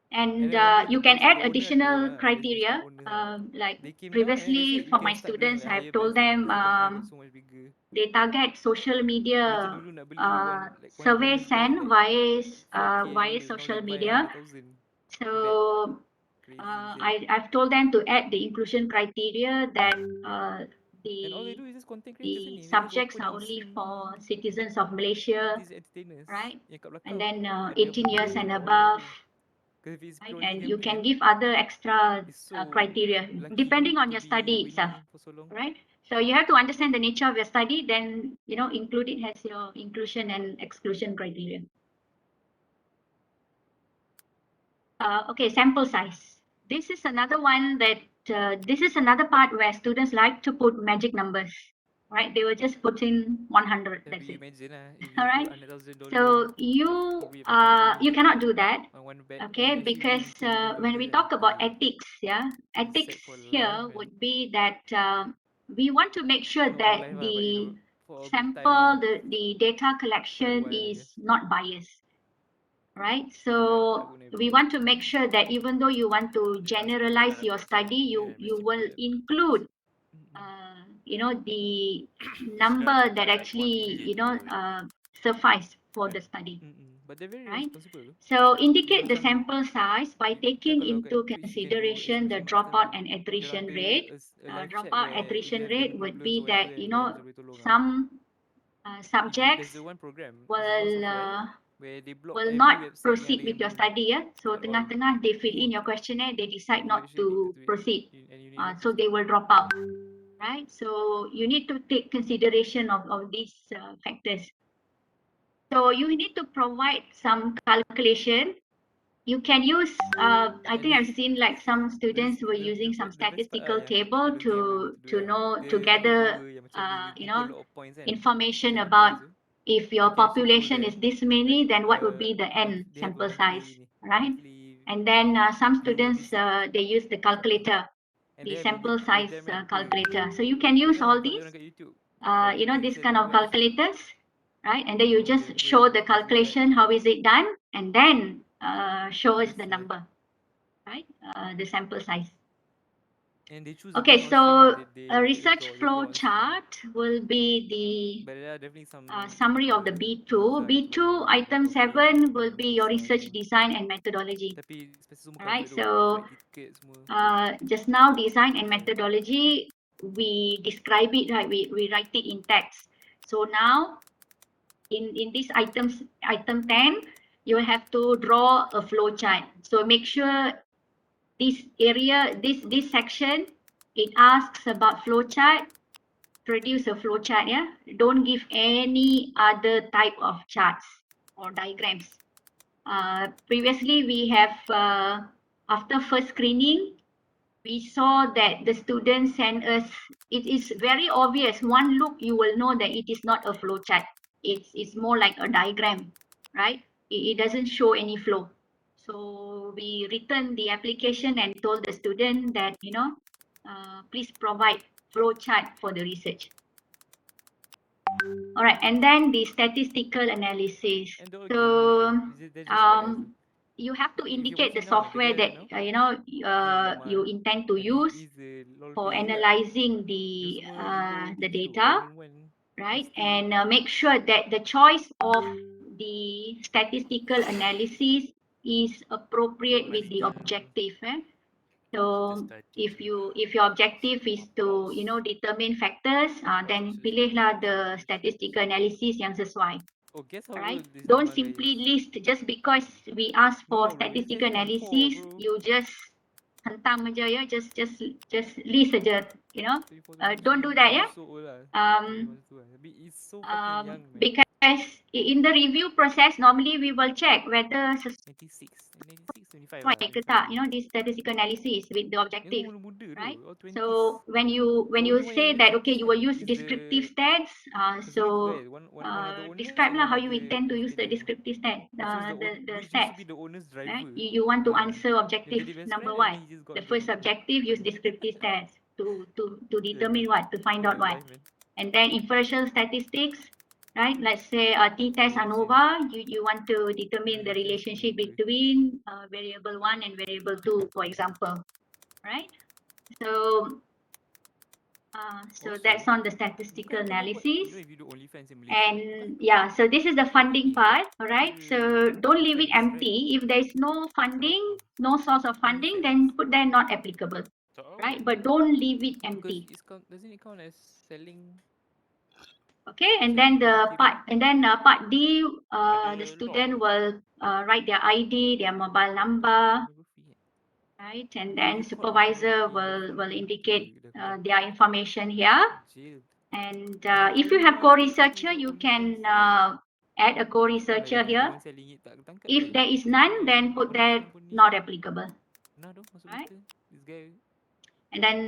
And and then one day you the can boss, add the owner ada additional orang lah. There's this criteria. owner lah. Like They came down and then they previously said you for can my start doing students, like I've higher told bets lah them because the company got so much bigger. they target social Imagine media dulu nak beli one survey golden pair send like via 4K via $. Now social you buy media. 100,000. So Crazy sia. I've told them to add the inclusion criteria that And all they the do is just content creators the ni. They just subjects open are and only see for citizens of Malaysia, these entertainers right? yang kat belakang And then ada 18 apa years je, and tak banyak above, pun. Because if it's right? purely And you can gambling, give other extra it's so criteria lucky depending on to your be study itself, winning for so long. right? So you have to understand the nature of your study, then include it as your inclusion and exclusion criteria. Okay, sample size. This is another one that this is another part where students like to put magic numbers, right? They will just put in 100. Tapi That's you it. imagine lah, if All you right. put $100,000 So you probably $500 you cannot do that. on one bet and Okay, you actually because win $2 million when we kan. talk about ethics, yeah, It's ethics sad for here life, man. would be that we want to make sure Not for that life lah, but the for a good time sample, lah. the data For a collection while, I is guess. not biased, right? But So aku never we do. want to make sure that even though you want to Dia generalize tak your dapat study, criteria, you mesti will put that. include the number that actually suffice for the study. But they're very Right? responsible. So Dia indicate the macam sample size by kan taking kalau kat into Twitch you can do consideration the exclusion master dropout kan. and Diorang attrition ada rate. a live chat Dropout where if attrition you have rate any would problems be or whatever that kan, diorang boleh tolong lah. some If subjects there's the one program, there's one software where they block will every not website proceed yang ada with your gambling study. So at all. tengah-tengah they fill in your questionnaire, they decide And you not actually to addicted to it. proceed. And you need help So to they stop. will drop out. Right? So you need to take consideration of these factors. So you need to provide some calculation. You can use, I think I've seen like some students were using some The best part statistical yang I table don't think I'm able to do to lah. know, Dia to ada gather, viewer yang macam dia group a lot of points kan. information Macam about device tu. if You your can actually go population there, is this many, like then what would be the n they have a sample size, monthly right? monthly And then some viewer students, visit they use the something. calculator, And the then sample with size them kan, calculator. So you can use pernah all nampak these, dia orang kat YouTube. They this can kind of watch calculators, right? And then you just the show the brain using that. calculation, how is it done, and then show us Best the sia. number, right? The sample size. And they choose Okay, again on stream lah. so They a take the research draw flow on stream. chart will be the But there are definitely some summary of the rules B2. lah dia B2 follow, item like 7 calculate will be your research design and methodology. Tapi spesies semua Alright, covered tu. so Flight ticket semua. just now design and Design. methodology, we describe it, right? We write it in text. So now in this item 10, you have to draw a flow chart. So make sure this area, this section, it asks about flow chart. Produce a flow chart, yeah. Don't give any other type of charts or diagrams. Previously, we have after first screening, we saw that the students sent us. It is very obvious. One look, you will know that it is not a flow chart. It's more like a diagram, right? It doesn't show any flow. So we returned the application and told the student that please provide flow chart for the research. All right, and then the statistical analysis. And they're all So gamers. They're just like us. you have to If you're indicate the watching now, software the guy that right now, you intend to and use he's the LOL for player juga. analyzing Dia semua ego the tinggi tu, data, Diamond 1. right? Still And make sure that the choice of the statistical analysis is appropriate Diorang with the still objective. The So study if tu. your objective is to determine factors, then pilihlah the statistical analysis yang sesuai. Oh, guess how right? old this Don't Amar guy simply is? list just because we ask for No, bro, he's just statistical 24, analysis, bro. you just hentam aja ya, just list aja, you know. 24, Don't do he that, looks yeah. so old lah. Um, Masa tu lah. Tapi he's so fucking young, man. because in the review process, normally we will check whether 96, 96, 25 sesuai lah. ke 25, tak, you 26. know, this statistical analysis with the Yang objective, muda-muda tu, right? all 20s. So when you The only one say yang that, ada okay, 20s you kan will use is descriptive the... stats, There's only two guys. so One of the owners describe and lah one how you other intend to use the FKD. descriptive stats, the Which used to stats, be the owner's right? driver. You want to answer Yang objective jadi best number friend and then one. he just got The into first Etika. objective, use descriptive stats to Yeah, determine what, to find out real what. life, man. And then inferential statistics, right? Let's say t-test Same. ANOVA, you want to determine the Religious relationship muda. between variable 1 and variable 2, for example, right? So Also, that's on the bukan statistical kau buat, analysis. if you do OnlyFans in Malaysia, And yeah, so this is the funding part, all right? So don't leave it AdSense, right? empty. If there is no funding, Kenapa? no source of funding, then OnlyFans. put there not applicable, Tak tahu. right? But don't leave it No, because empty. doesn't it count as selling? Okay, and Selling then the material? part D, Ada the law. student will write their ID, their mobile number, Pornography. right? And You then caught by supervisor pornography, will baru indicate dah kena their information here. jail. And If if you you have want to co-researcher, use you OnlyFans, can add a co-researcher bukan like here. the one selling it tak ketangkap If ke? there is Kita none, punya then put there OnlyFans pun ni not je. applicable, Pernah tu masuk right? berita. This guy. And then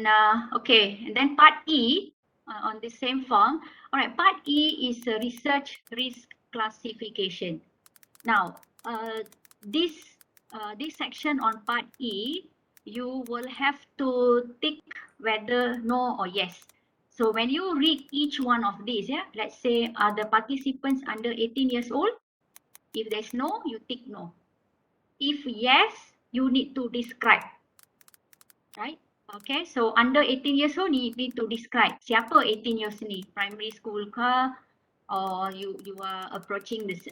okay, and then part E on the same form. All right, part E is a research risk classification. Now, this section on part E, you will have to tick whether no or yes. So when you read each one of these, yeah, let's say are the participants under 18 years old? If there's no, you tick no. If yes, you need to describe, right? Okay, so under 18 years old, you need to describe siapa 18 years ni, primary school ke, or you are approaching this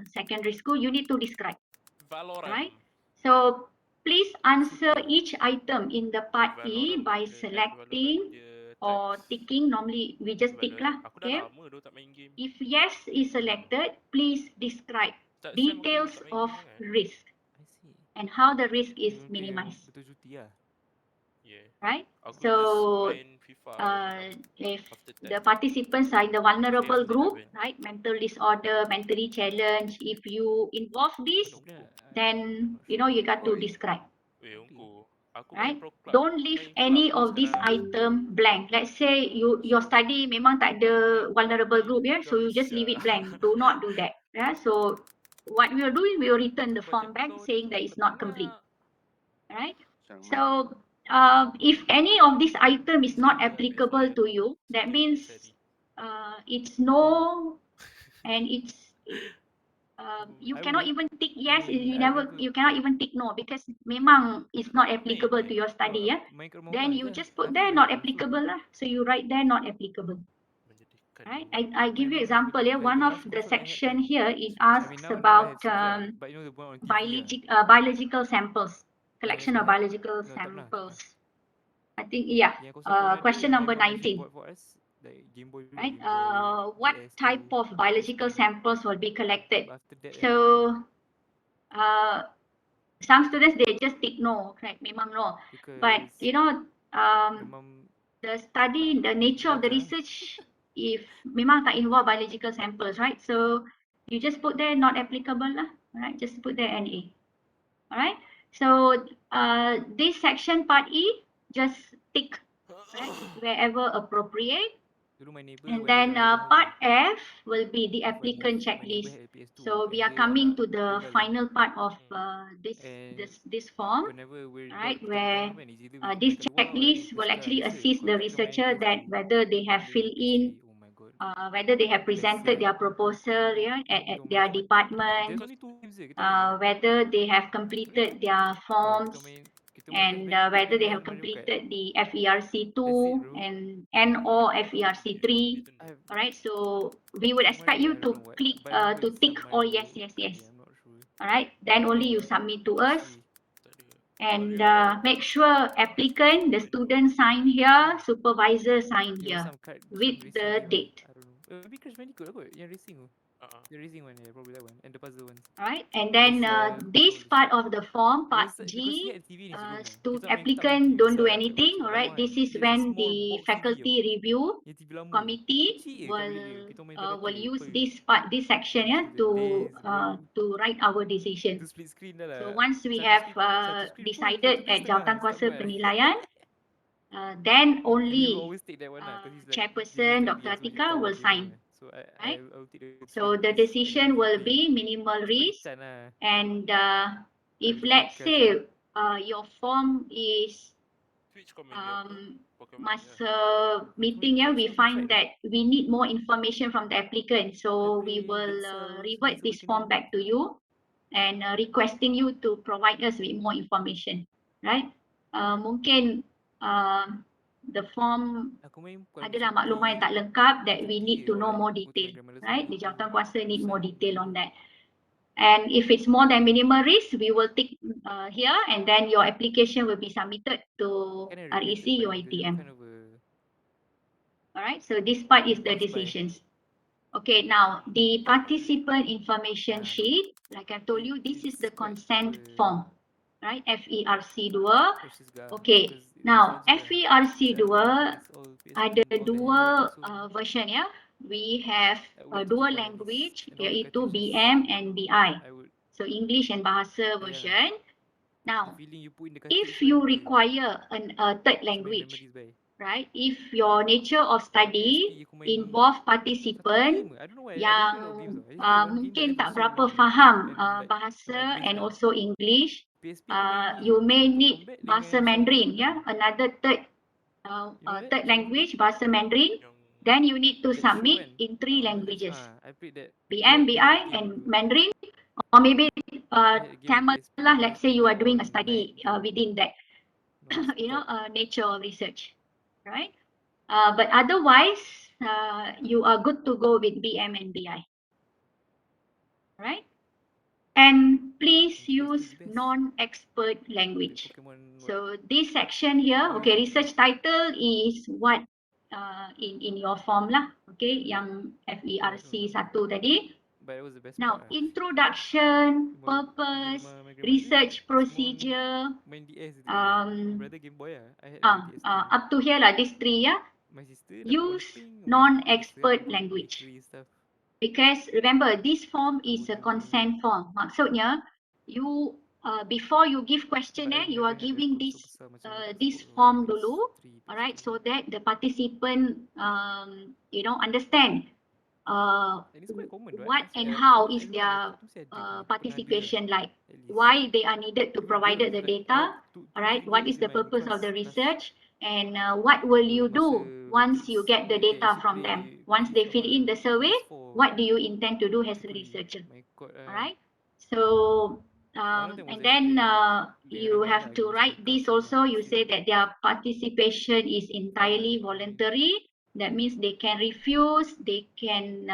secondary school, you need to describe, Valorant. right? So please answer Suka. each item in the part E Valorant by dia selecting or types. ticking. Normally we just tick lah, Aku dah okay? lama tu tak main game. If yes is selected, please describe Start SEM aku details tak main of game sangat. risk I see. and how the risk is Memang minimized, betul cuti lah. Yeah. right? Aku So just main FIFA if after the that. participants are in the vulnerable After group, 11. right? Mental disorder, mentally challenged. If you involve this, But no, then you know you got to describe, Weh, ungku. Aku right? main pro club. Don't leave Main club any pun of these sekarang item blank. Let's say your study memang tak ada vulnerable group, yeah. So you just leave it blank. Do not do that. Yeah. So what we will do is we will return the form back saying that it's not complete, right? So if any of this item is not applicable to you, that means it's no, and it's you cannot even tick yes. You cannot even tick no because memang it's not applicable to your study, yeah. Then you just put there not applicable lah. So you write there not applicable, right? I give you example, yeah. One of the section here it asks about biological samples, collection of biological samples. I think yeah. Question number 19. Right? What type of biological samples will be collected? So some students they just tick no, right? Memang no. But you know, the study, the nature of the research, if memang tak involve biological samples, right? So you just put there not applicable lah, right? Just put there NA. All right. So this section part E, just tick, right? Wherever appropriate. And then part F will be the applicant checklist. So we are coming to the final part of this form, right? Where this checklist will actually assist the researcher that whether they have filled in, whether they have presented their proposal, yeah, at their department, whether they have completed their forms, and whether they have completed the FERC2 and or FERC3. All right, so we would expect you to click to tick all yes, yes, yes. All right, then only you submit to us, and make sure applicant, the student sign here, supervisor sign here with the date. Maybe Crash Bandicoot lah kot yang racing tu. The racing one, yeah, probably that one, and the puzzle ones. Alright, and then this part of the form, part Because G, ni TV ni sebelum ni. Kita tak main applicant TV don't do besar anything. macam Alright, lawa this kan. is There's a when small the box TV tau. faculty review Yang TV lama. committee Kecil je kat bilik dia. Kita main pada will use apa. this part, this section, yeah, Macam to this, bro. write our decision. Itu split screen dah lah. So once we Satu have screen pun decided satu at setengah Jawatankuasa start buat. Penilaian, then And he will only always take that one lah, because he's like Chairperson junior Dr. sekali, so he Atika tahu will dia sign. punya. So Right? I'll take the So screen the first, and then decision will he be minimal play risk, Chan lah. and if the let's podcast say your form is Twitch kau main dia apa? Pokemon masa Pokemon meeting, yeah, Go we is find inside that we need more information from the applicant, so we play will Dead Cells, revert Wings this form Awakening. back to you and requesting you to provide us with more information, right? Mungkin the form Aku main bukan adalah seperti maklumat yang tak lengkap that we macam need dia to or know like more go to my detail, grandmother's right? home The gitu. Jawatankuasa need more Susah detail on benda. that. And if it's more than minimal risk, we will take here, and then your application will be submitted to Kind of REC, regretted your buying this. It was ITM. kind of a Alright, so this part is the impulse buy. decisions. Okay, now the participant information Ah, sheet, like I told you, this is it's the quite consent form, right? FERC 2. precious juga. Okay, Because now susah juga. FERC Pasal 2 it's all PSP, ada all the dua handheld console. version, ya. We have I would like to dua keep one at language, least, and all the iaitu cartridges. BM and BI. I would So English and Bahasa yeah, version. the Now, feeling you put in the cartridge if tu you ada. require a third So many language, memories by. right? If your nature of study PSP aku main involve satu participant game. I don't know why I don't play a lot of games. yang I just play one game mungkin and then tak for so berapa long. faham And like bahasa my brain's and done. also English, PSP aku main ni you may Mortal need Kombat bahasa dengan Mandarin, Shaolin ya, Spartan. another third You know that? third Shaolin language, Spartan? bahasa Mandarin. yang Then you need to That show submit kan? in 3 That languages, I played that. BM, They had BI, a game and dulu. Mandarin, or maybe They had a game on Tamil PSP. lah. I Let's just say you played are that doing all a study night, within that, non-stop. nature of research, right? But otherwise, you are good to go with BM and BI, right? And please PS2 use is the best. non-expert The language. Pokemon what? So this section here, Blue okay, and research title is what in your form lah, okay, yang I don't FERC remember. 1 tadi. But it was the best Now, part lah. introduction, Cuma pergi purpose, rumah my grandmother, research semua procedure, main DS gitu. My brother Game Boy lah. I had a PS2. up to here lah, these 3, yeah. My sister dapat Use Ping, main non-expert PS1, language. history stuff. Because remember, this form Aku is a game tu. consent form. Maksudnya, you before you give But questionnaire, I've you never are had a giving console this besar macam this Xbox or form PS3, dulu, alright, PS2. so that the participant understand And it's quite common, right? what I and swear, how almost is everyone I their talk to say ada je, pernah ada participation lah, like, at least. why they are needed to Even provided girls, the like I had data, two, alright, three what girls is in the my purpose of class the last research, and what will you do masa once you matrix, get the like data asyik from them? play Once they fill in PS the survey, PS4 what do you intend to do as a typically. researcher? My god, Alright, so one of them was and then actually the you Aragon have lah, to against write my this cousin also. lah, You say sial. that their participation is Kau entirely balik ni. voluntary. That means they can refuse, they can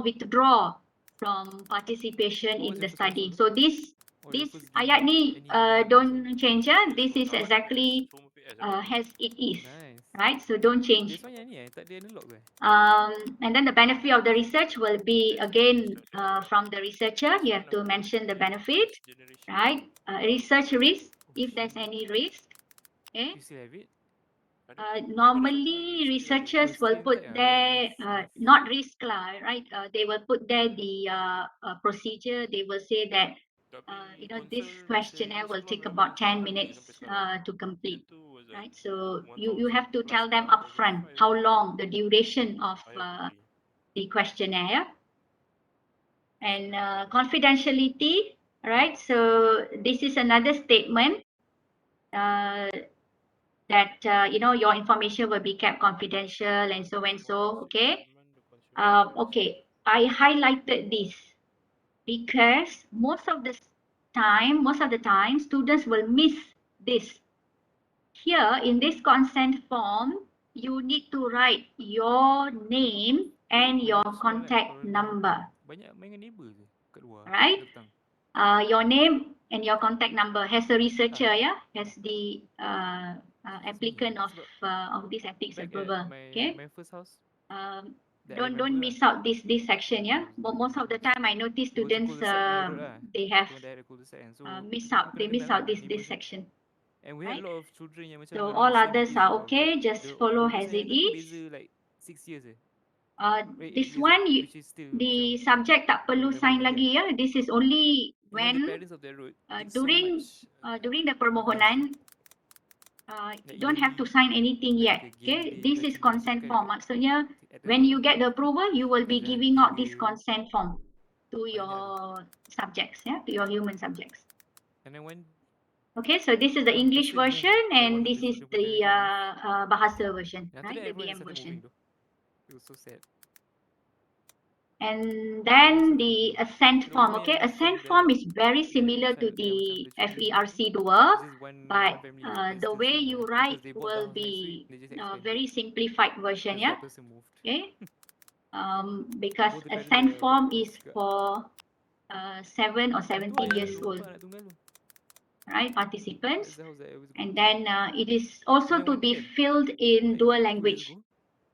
withdraw from participation What in was the your first study. console? So this Or your first game, ayat ni any console? don't change. This is PS1 PS, exactly semua PS aku. as it is, Nice. right? So don't change. PS1 yang ni tak ada analog ke? And then the benefit of the research will be That's again the from the researcher. You have to mention the benefit, right? Research risk, Oh, if there's shit. any risk. Okay. You still have it? Normally researchers will still put intact ah? there Nice. not risk lah, right? They will put there the procedure. They will say that this questionnaire will take about 10 minutes to complete, right? So you have to tell them upfront how long the duration of the questionnaire, and confidentiality, right? So this is another statement that your information will be kept confidential and so and so. Okay. Okay, I highlighted this because most of the time students will miss this. Here in this consent form, you need to write your name and your contact number. Banyak main dengan neighbor je kat luar. Right? Your name and your contact number has a researcher, has the applicant of this ethics approval. Okay. My first house, don't miss out this section, yeah. But most of the time I notice students they have miss out this section. And we had a Right? lot of children yang macam So dalam all same others age are tau. okay, But just the follow oldest as it anak tu is. beza like 6 years This 8 years one which is still the macam subject tak perlu remember sign lagi lagi, ya. This is only And then the when parents of that road take so during much the permohonan you don't have to sign anything yet. Okay, this is consent form. Maksudnya when you get the approval, you will be giving out this consent form to your subjects, yeah, to your human subjects. And then when Okay, so this is the English version and this is the Bahasa version, after right? that The everyone BM started version. moving though. It was so sad. And then the Ascent Form, okay? Yang left Ascent from Form is very similar to yang the macam the children FERC tu, 2, it's just one but family but it's the still way same you lah, write because they bought the will house next week, be they just a expanded very simplified version, because yeah? that person moved. Okay? Because Both the parents Ascent Form is juga. for 7 or 17 years yang old, lupa nak tunggal tu. right? Participants. That's the house that I was And going then it is also And then to one be thing kan, filled in like dual 2 years language, ago,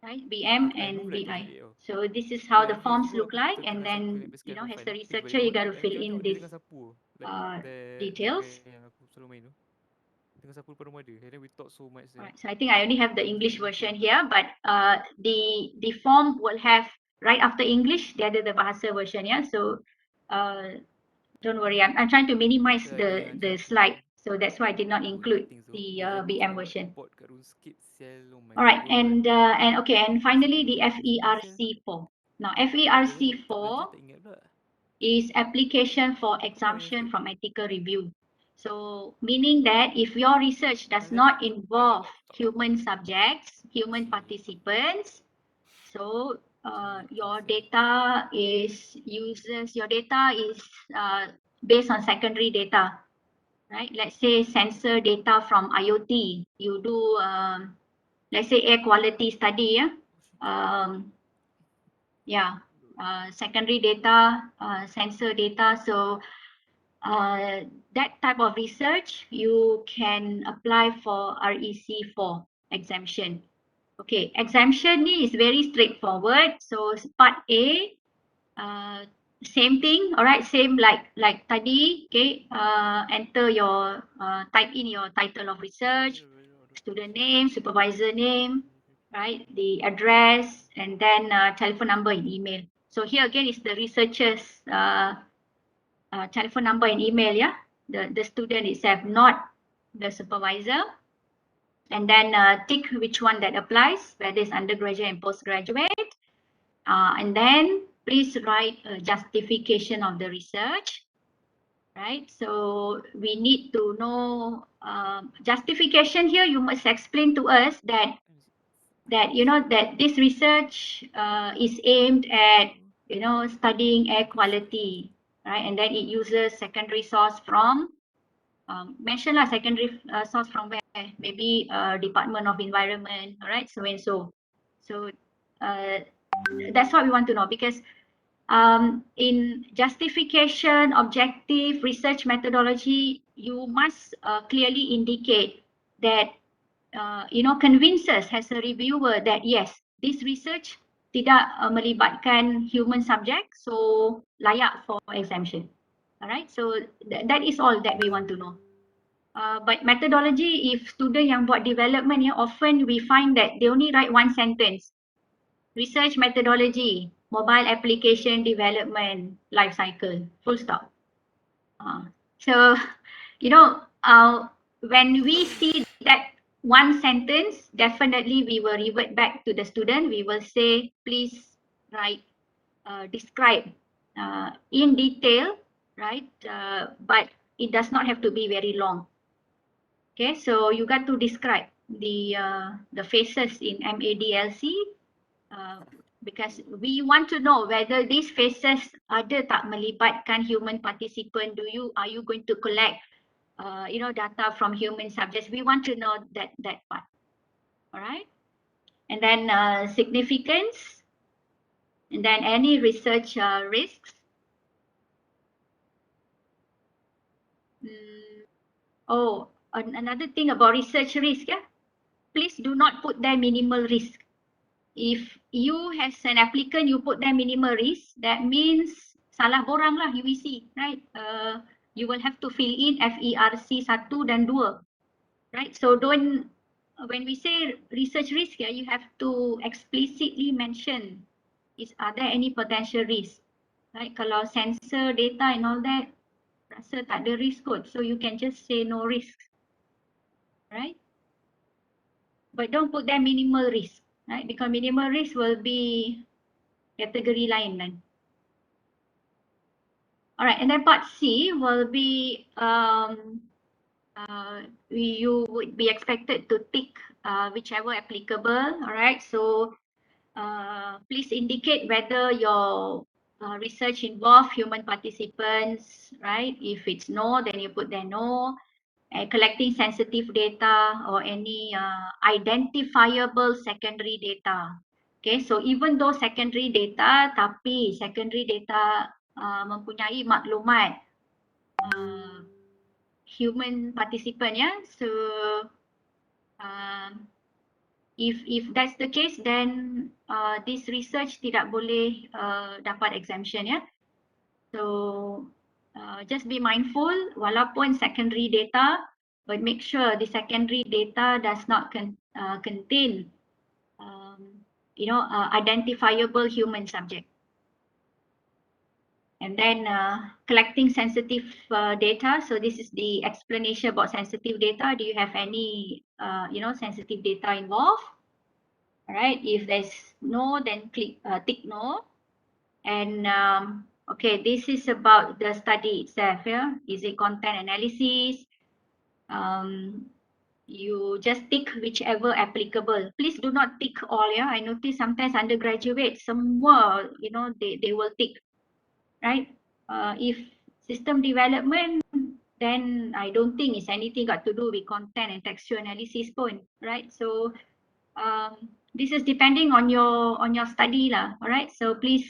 right? BM I and moved like twice BI. already tau. So this is So how the 2 years forms ago look aku like, and tengah cycle then naik basikal for as fun. a Pergi researcher, balik you bawah, got to and fill macam in tengok dia this tengah sapu like that details. guy yang aku selalu main tu. Tengah sapu depan rumah dia. And then we talk so much there. Right, so I think I only have the English version here, but the form will have right after English, the Bahasa version, yeah. So don't worry, I'm trying to minimize the slide, so that's why I did not include the BM version. All right, and okay, and finally the FERC form. Now FERC 4 is application for exemption from ethical review. So meaning that if your research does not involve human subjects, human participants, so your data is based on secondary data, right? Let's say sensor data from IoT. You do let's say air quality study, yeah. Secondary data, sensor data. So that type of research, you can apply for REC4 exemption. Okay, exemption is very straightforward. So part A, same thing, all right, same like tadi. Okay, enter your type in your title of research, student name, supervisor name, right, the address, and then telephone number and email. So here again is the researcher's telephone number and email, yeah, the student itself, not the supervisor. And then tick which one that applies, whether it's undergraduate and postgraduate. And then please write a justification of the research, right? So we need to know justification here. You must explain to us that this research is aimed at studying air quality, right? And then it uses secondary source from mention secondary source from where, maybe Department of Environment, all right, so and so. So that's what we want to know, because in justification, objective research methodology, you must clearly indicate that convinces as a reviewer that yes, this research tidak melibatkan human subject, so layak for exemption. All right, so that is all that we want to know. But methodology, if student yang buat development, often we find that they only write one sentence. Research methodology, mobile application development life cycle, full stop. So, when we see that one sentence, definitely we will revert back to the student. We will say, please write, describe in detail, right? But it does not have to be very long. Okay, so you got to describe the phases in MADLC, because we want to know whether these phases ada tak melibatkan human participant. Are you going to collect data from human subjects? We want to know that part. All right, and then significance, and then any research risks. Oh, another thing about research risk, yeah. Please do not put there minimal risk. if you as an applicant, you put them minimal risk, that means salah borang lah UEC, right? You will have to fill in FERC 1 dan 2, right? So don't, when we say research risk, yeah, you have to explicitly mention, are there any potential risk, right? Kalau sensor data and all that, rasa tak ada risk kot, so you can just say no risk, right? But don't put them minimal risk, right? Because minimal risk will be category lain then. All right, and then part C will be you would be expected to tick whichever applicable. All right, so please indicate whether your research involve human participants, right? If it's no, then you put there no. Collecting sensitive data or any identifiable secondary data. Okay, so even though secondary data, tapi secondary data mempunyai maklumat human participant, ya. So if that's the case, then this research tidak boleh dapat exemption, ya. So just be mindful, walaupun secondary data, but make sure the secondary data does not contain, identifiable human subject. And then collecting sensitive data. So this is the explanation about sensitive data. Do you have any, sensitive data involved? All right. If there's no, then tick no. And okay, this is about the study itself. Yeah, is it content analysis? You just tick whichever applicable. Please do not tick all. Yeah, I notice sometimes undergraduates, semua, they will tick, right? If system development, then I don't think it's anything got to do with content and textual analysis pun, right? So this is depending on your study lah. All right, so please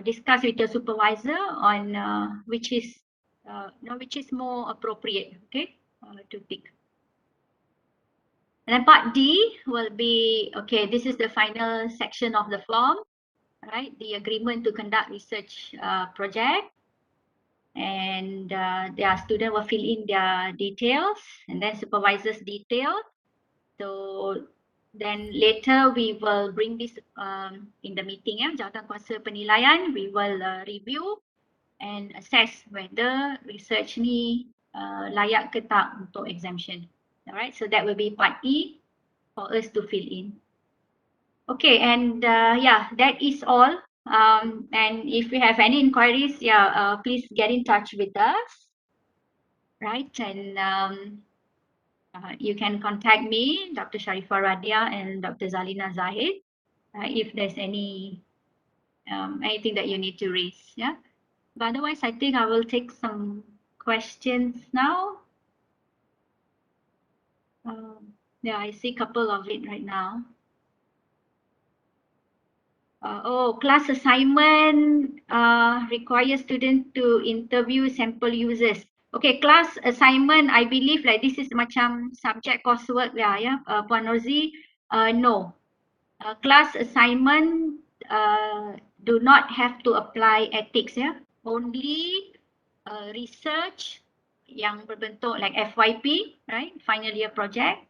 discuss with your supervisor on which is more appropriate, okay, to pick. And then part D will be, okay, this is the final section of the form, right? The agreement to conduct research project, and their student will fill in their details, and then supervisor's detail. So then later we will bring this in the meeting, ya, jawatan kuasa penilaian. We will review and assess whether research ni layak ke tak untuk exemption. Alright, so that will be part E for us to fill in. Okay, and yeah, that is all. And if you have any inquiries, yeah, please get in touch with us, right? And you can contact me, Dr. Sharifah Radia and Dr. Zalina Zahid, if there's anything that you need to raise, yeah. But otherwise, I think I will take some questions now. Yeah, I see a couple of it right now. Class assignment requires students to interview sample users. Okay, class assignment, I believe like this is macam subject coursework lah, ya, Puan Rozi. No, class assignment do not have to apply ethics, ya. Only research yang berbentuk like FYP, right? Final year project.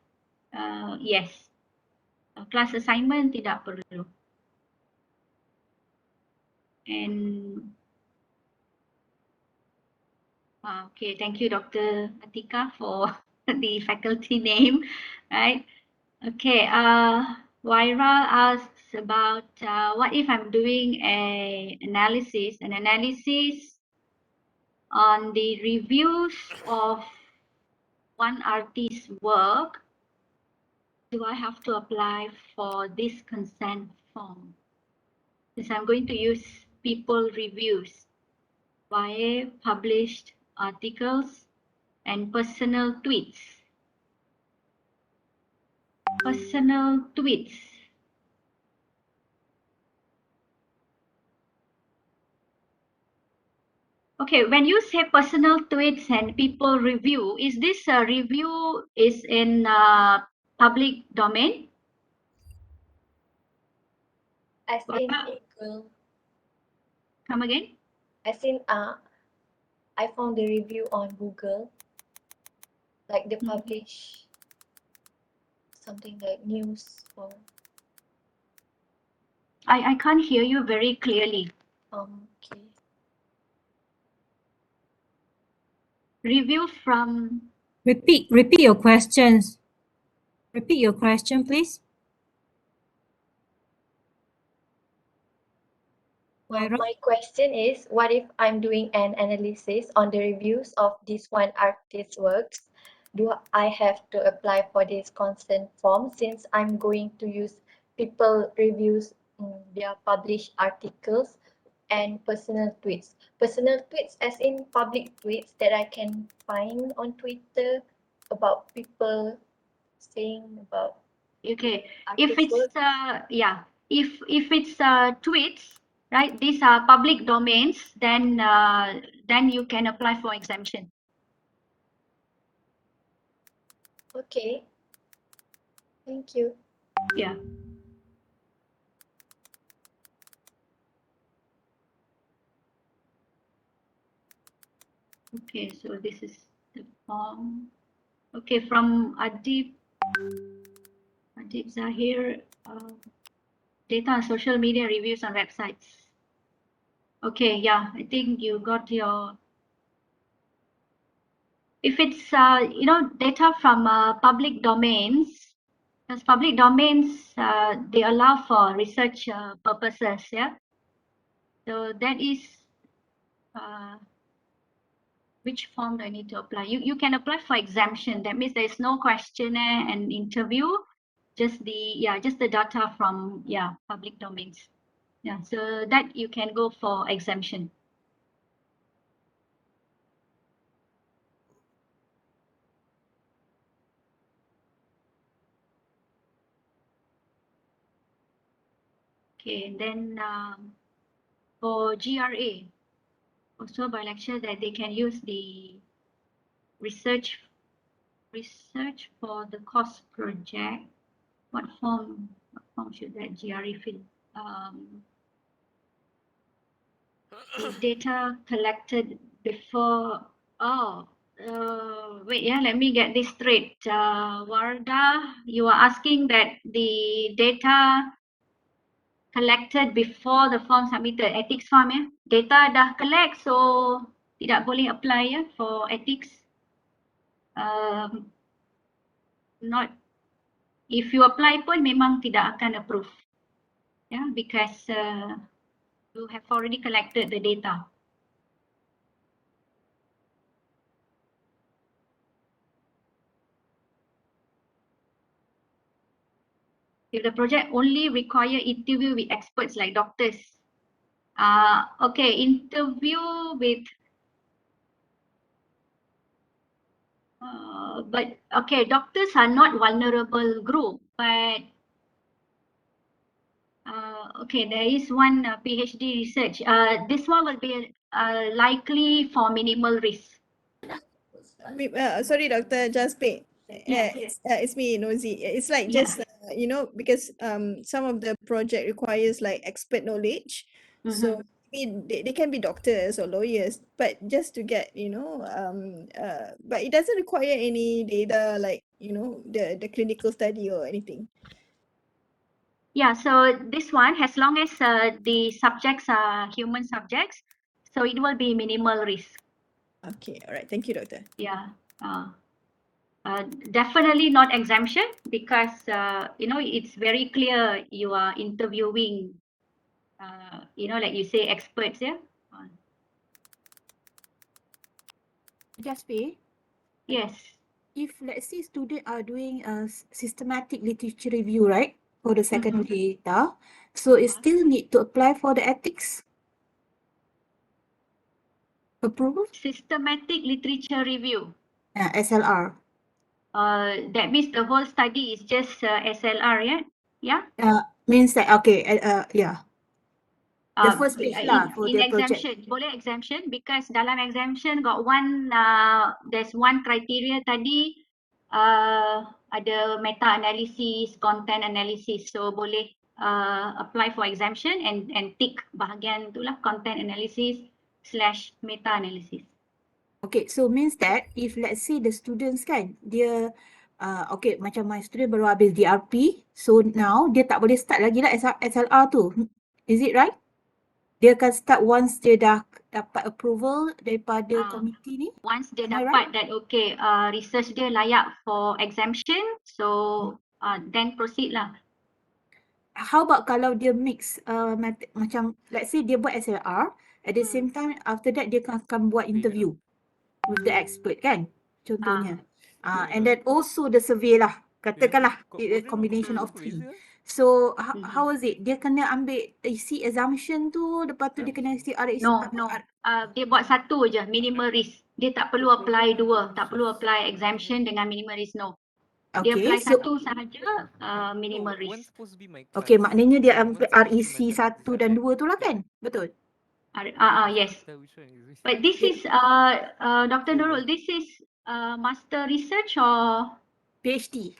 Yes. Class assignment tidak perlu. And okay, thank you, Dr. Etika, for the faculty name, right? Okay, Waira asks about what if I'm doing an analysis on the reviews of one artist's work. Do I have to apply for this consent form? Since I'm going to use people reviews via published articles and personal tweets. Personal tweets. Okay, when you say personal tweets and people review, is this a review is in public domain? As in Bapak, Google. come again? As in I found the review on Google. Like they publish something like news or I can't hear you very clearly. okay. Review from... Repeat your questions. Repeat your question, please. My question is, what if I'm doing an analysis on the reviews of this one artist's works? Do I have to apply for this consent form since I'm going to use people reviews in their published articles and personal tweets? Personal tweets as in public tweets that I can find on Twitter about people saying about Okay, if artist's it's work. yeah, if it's tweets, right? These are public domains. Then you can apply for exemption. Okay. Thank you. Yeah. Okay, so this is the form. Okay, from Adib Zahir, data on social media reviews on websites. Okay, yeah, I think you got your... If it's data from public domains, because public domains they allow for research purposes, yeah. So that is which form do I need to apply? You can apply for exemption. That means there is no questionnaire and interview, just the data from public domains. Yeah, so that you can go for exemption. Okay, and then for GRA, also by lecture that they can use the research for the course project. What form should that GRE fill? The data collected before. Wait, yeah, let me get this straight. Warda, you are asking that the data collected before the form submitted, ethics form, ya. Data dah collect, so tidak boleh apply ya for ethics. Not, if you apply pun memang tidak akan approve, ya, because you have already collected the data. If the project only require interview with experts like doctors, okay, interview with, but okay, doctors are not vulnerable group, but okay, there is one PhD research. This one will be likely for minimal risk. Sorry, Dr. Jaspe. Yes. It's me, Nozi. It's like Yeah. just because some of the project requires like expert knowledge, so they can be doctors or lawyers, but just to get but it doesn't require any data like the clinical study or anything. Yeah, so this one, as long as the subjects are human subjects, so it will be minimal risk. Okay, all right. Thank you, Doctor. Yeah. Definitely not exemption because it's very clear you are interviewing like you say experts, yeah. Jaspe, Yes. if let's say students are doing a systematic literature review, right, for the secondary data, so it still need to apply for the ethics approval? Systematic literature review. SLR. That means the whole study is just SLR, yeah? Yeah. Means that okay, yeah. The first page lah for In the project. exemption, boleh exemption because dalam exemption got one, there's one criteria tadi, ada meta analysis, content analysis, so boleh apply for exemption and tick bahagian itulah content analysis / meta analysis. Okay, so means that if let's say the students kan, dia okay, macam my student baru habis DRP, so now dia tak boleh start lagi lah SLR tu. Is it right? Dia akan start once dia dah dapat approval daripada komiti ni? Once dia Am I dapat that okay, research dia layak for exemption, so then proceed lah. How about kalau dia mix macam let's say dia buat SLR, at the same time after that dia akan buat interview with the expert kan, contohnya. And then also the survey lah, katakanlah a combination of three. So how is it? Dia kena ambil isi assumption tu, lepas tu dia kena isi RX. No. Dia buat satu je, minimal risk. Dia tak perlu apply dua, tak perlu apply exemption dengan minimal risk, no. Dia apply satu sahaja, minimal risk. Okay, maknanya dia ambil REC 1 dan 2 tu lah kan? Betul? Yes. But this is, Dr. Nurul, this is master research or? PhD.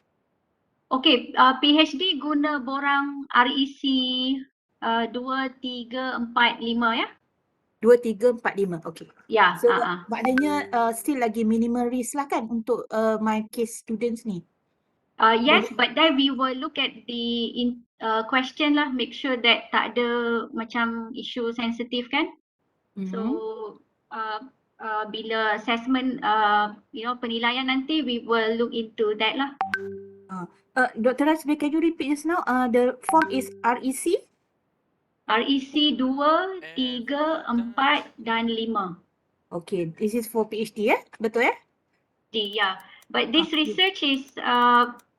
Okay, PhD guna borang REC 2, 3, 4, 5 ya? 2, 3, 4, 5. Okay. Ya. So maknanya still lagi minimal risk lah kan untuk my case students ni. Yes, but then we will look at the question lah, make sure that tak ada macam isu sensitif kan. So bila assessment, penilaian nanti, we will look into that lah. Dr. Rasmi, can you repeat just now? The form is REC? REC 2, 3, 4 dan 5. Okay, this is for PhD betul ya? Yeah, but this research is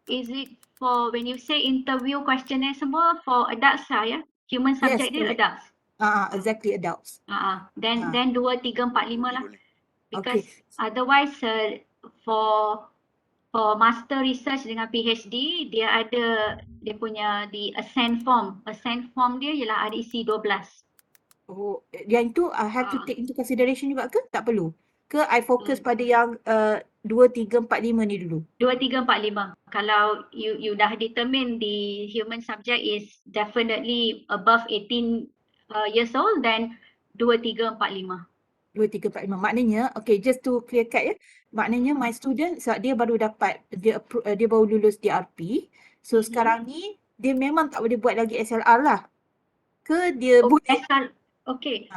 it for when you say interview questionnaire semua for adults lah ya? Human subject dia adults. Exactly, adults. Then 2, 3, 4, 5 lah. Because otherwise for master research dengan PhD, dia ada dia punya di Ascent Form. Ascent Form dia ialah REC 12. Oh, yang itu I have to take into consideration juga ke? Tak perlu? Ke I fokus pada yang 2, 3, 4, 5 ni dulu? 2, 3, 4, 5. Kalau you dah determine the human subject is definitely above 18 years old, then 2, 3, 4, 5. 2, 3, 4, 5. Maknanya, okay, just to clear cut ya. Maknanya my student, dia baru dapat, dia baru lulus DRP. So sekarang ni, dia memang tak boleh buat lagi SLR lah. Ke dia boleh? Okay.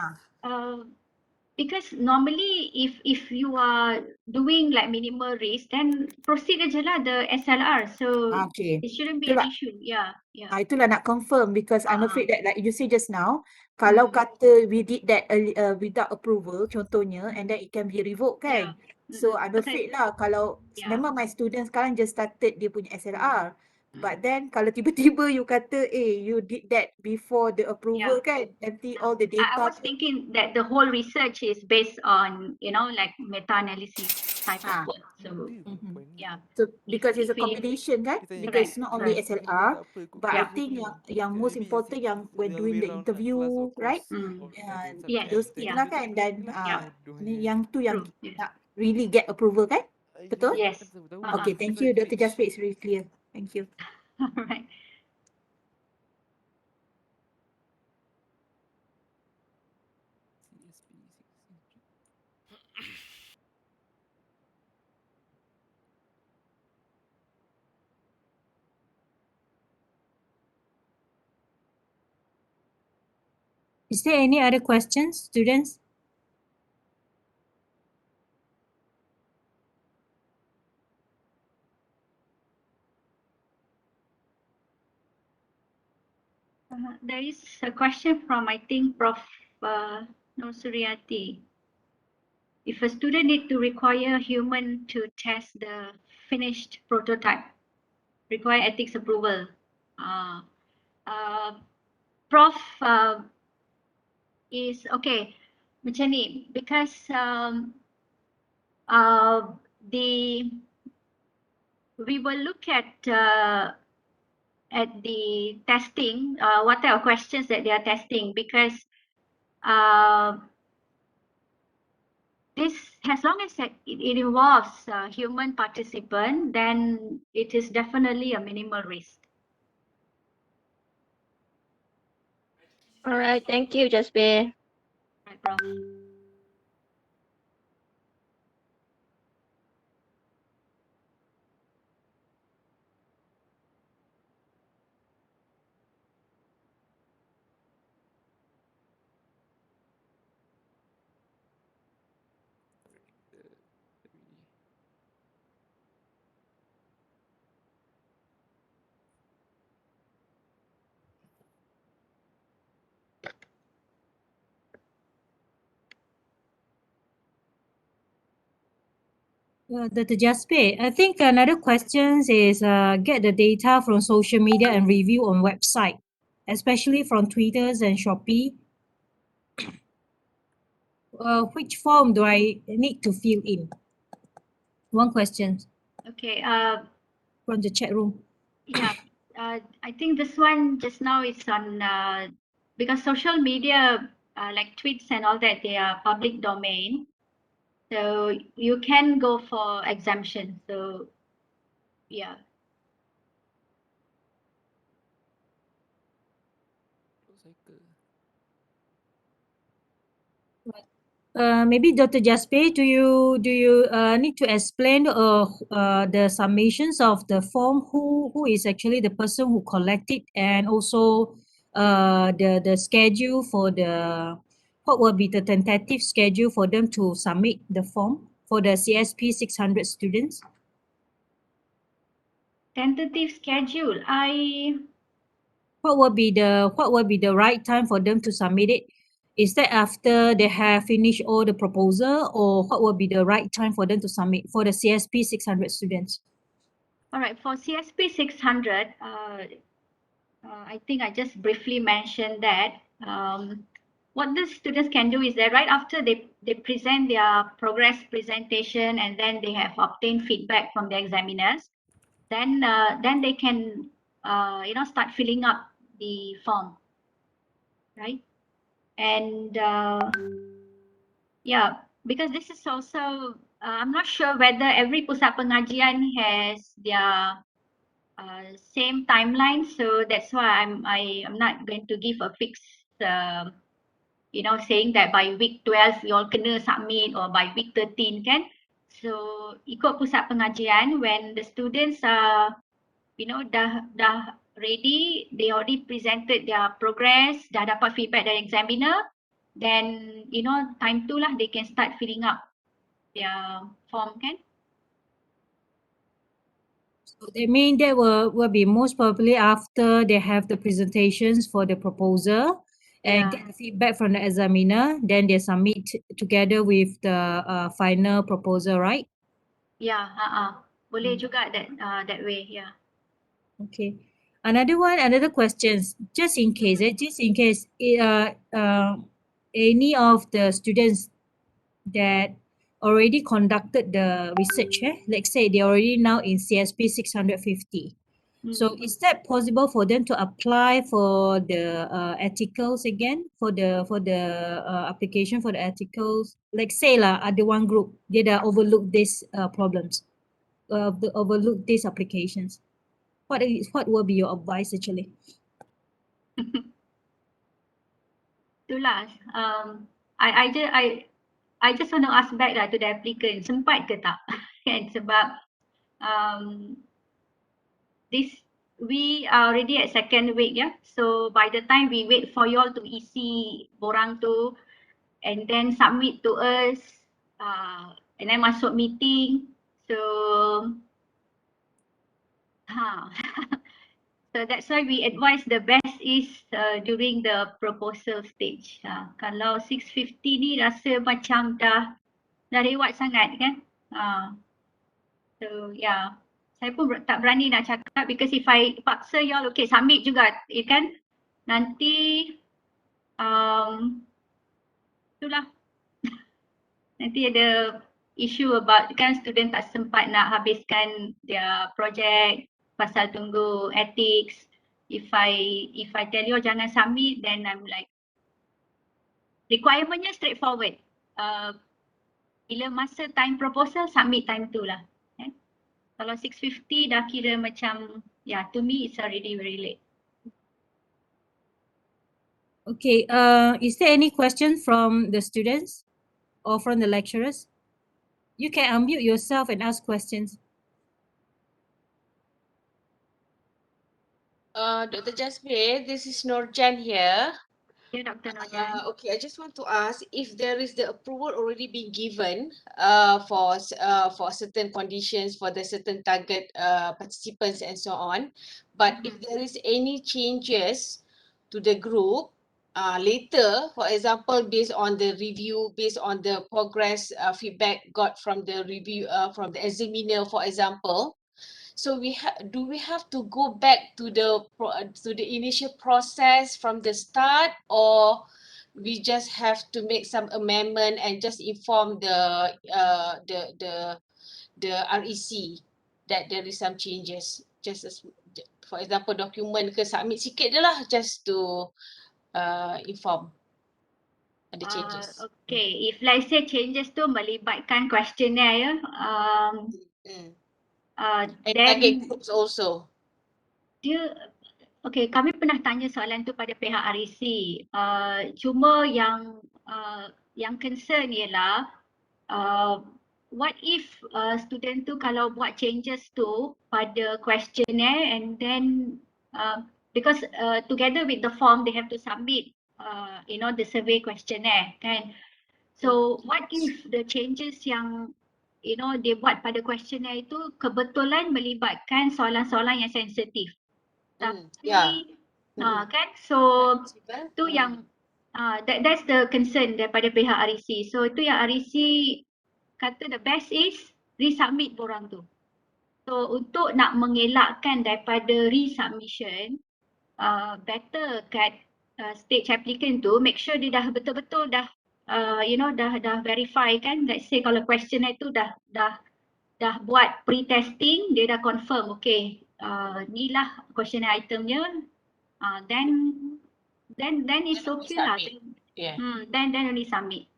Because normally if you are doing like minimal risk, then proceed aja lah the SLR. So it shouldn't be an issue. Yeah. Itulah nak confirm because I'm afraid that like you say just now, kalau kata we did that without approval contohnya, and then it can be revoked kan. So I'm afraid lah kalau memang my students sekarang just started dia punya SLR. But then kalau tiba-tiba you kata you did that before the approval kan, nanti all the data. I was thinking that the whole research is based on like meta-analysis type of work. So so because it's a combination kan, because it's not only SLR, but I think yang most important yang when doing the interview, right? Those things lah kan, dan yang tu yang nak really get approval kan? Betul? Yes. Okay, thank you Dr. Jasper, it's really clear. Thank you. All right. Is there any other questions, students? There is a question from, I think, Prof. Nursuryati. If a student need to require human to test the finished prototype, require ethics approval. Prof is okay, macam ni, because we will look at the testing, what type of questions that they are testing, because this, as long as it involves human participant, then it is definitely a minimal risk. All right, thank you, Jasper. Right, Prof. Dr. Jasper, I think another question is get the data from social media and review on website, especially from Twitters and Shopee. Which form do I need to fill in? One question Okay. from the chat room. Yeah. I think this one just now is on because social media like tweets and all that, they are public domain. So you can go for exemption. So yeah. Maybe Dr. Jasper, do you need to explain the summations of the form? Who is actually the person who collected, and also the schedule for the what will be the tentative schedule for them to submit the form for the CSP600 students? Tentative schedule. What will be the right time for them to submit it? Is that after they have finished all the proposal, or what will be the right time for them to submit for the CSP 600 students? All right, for CSP 600, I think I just briefly mentioned that what the students can do is that right after they present their progress presentation and then they have obtained feedback from the examiners, then they can start filling up the form, right? And yeah, because this is also I'm not sure whether every pusat pengajian has their same timeline, so that's why I'm not going to give a fixed saying that by week 12 you all kena submit or by week 13 kan. So ikut pusat pengajian, when the students are dah ready, they already presented their progress, dah dapat feedback dari examiner, then time tu lah they can start filling up their form kan. So they mean that will be most probably after they have the presentations for the proposal and Yeah. get the feedback from the examiner, then they submit together with the final proposal, right? Yeah, boleh juga that way, yeah. Okay. Another questions, just in case, any of the students that already conducted the research, let's say they already now in CSP 650. So is that possible for them to apply for the ethicals again, for the application for the ethicals? Like say lah, ada one group dia dah overlook these problems, overlook these applications. What will be your advice actually? Itulah. I just want to ask back lah to the applicant, sempat ke tak? Kan, sebab we are already at second week, yeah. So by the time we wait for you all to isi borang tu and then submit to us, and then masuk meeting, so so that's why we advise the best is during the proposal stage. Kalau 650 ni rasa macam dah lewat sangat kan. So yeah, saya pun tak berani nak cakap because if I paksa y'all okay submit juga, kan, nanti itulah nanti ada issue about kan student tak sempat nak habiskan their project pasal tunggu ethics. If I tell you jangan submit, then I'm like, requirementnya straightforward. Bila masa time proposal, submit time tu lah. Kalau 650 dah kira macam, yeah, to me it's already very late. Okay, is there any question from the students or from the lecturers? You can unmute yourself and ask questions. Dr. Jasmine, this is Nurjan here. Yeah, Dr. Nojan. Okay, I just want to ask if there is the approval already been given for certain conditions for the certain target participants and so on. But if there is any changes to the group later, for example, based on the review, based on the progress feedback got from the review from the examiner, for example. So do we have to go back to the initial process from the start, or we just have to make some amendment and just inform the REC that there is some changes, just as for example document ke submit sikit je lah, just to inform the changes. Okay, if let's say changes tu melibatkan questionnaire ya, And then target groups also. dia okay, kami pernah tanya soalan tu pada pihak REC. Cuma yang concern ialah what if student tu kalau buat changes tu pada questionnaire and then because together with the form they have to submit the survey questionnaire kan. So what if the changes yang dia buat pada questionnaire itu kebetulan melibatkan soalan-soalan yang sensitif. Tapi kan, so tu yang that's the concern daripada pihak REC. So itu yang REC kata the best is resubmit borang tu. So untuk nak mengelakkan daripada resubmission, better kat stage applicant tu make sure dia dah betul-betul dah dah verify kan. Let's say kalau questionnaire tu dah buat pre-testing, dia dah confirm okay, ni lah questionnaire itemnya, then it's okay lah. Then only submit.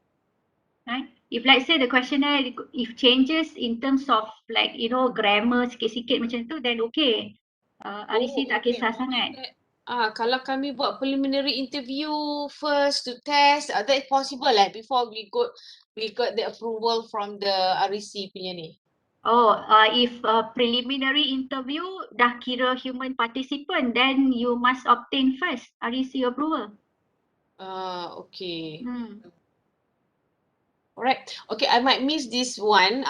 Right? If let's say the questionnaire if changes in terms of like grammar sikit-sikit macam tu, then okay. REC tak kisah sangat. Kalau kami buat preliminary interview first to test, that is possible before we got the approval from the REC punya ni. If preliminary interview dah kira human participant, then you must obtain first REC approval. Okay. Alright. Okay, I might miss this one.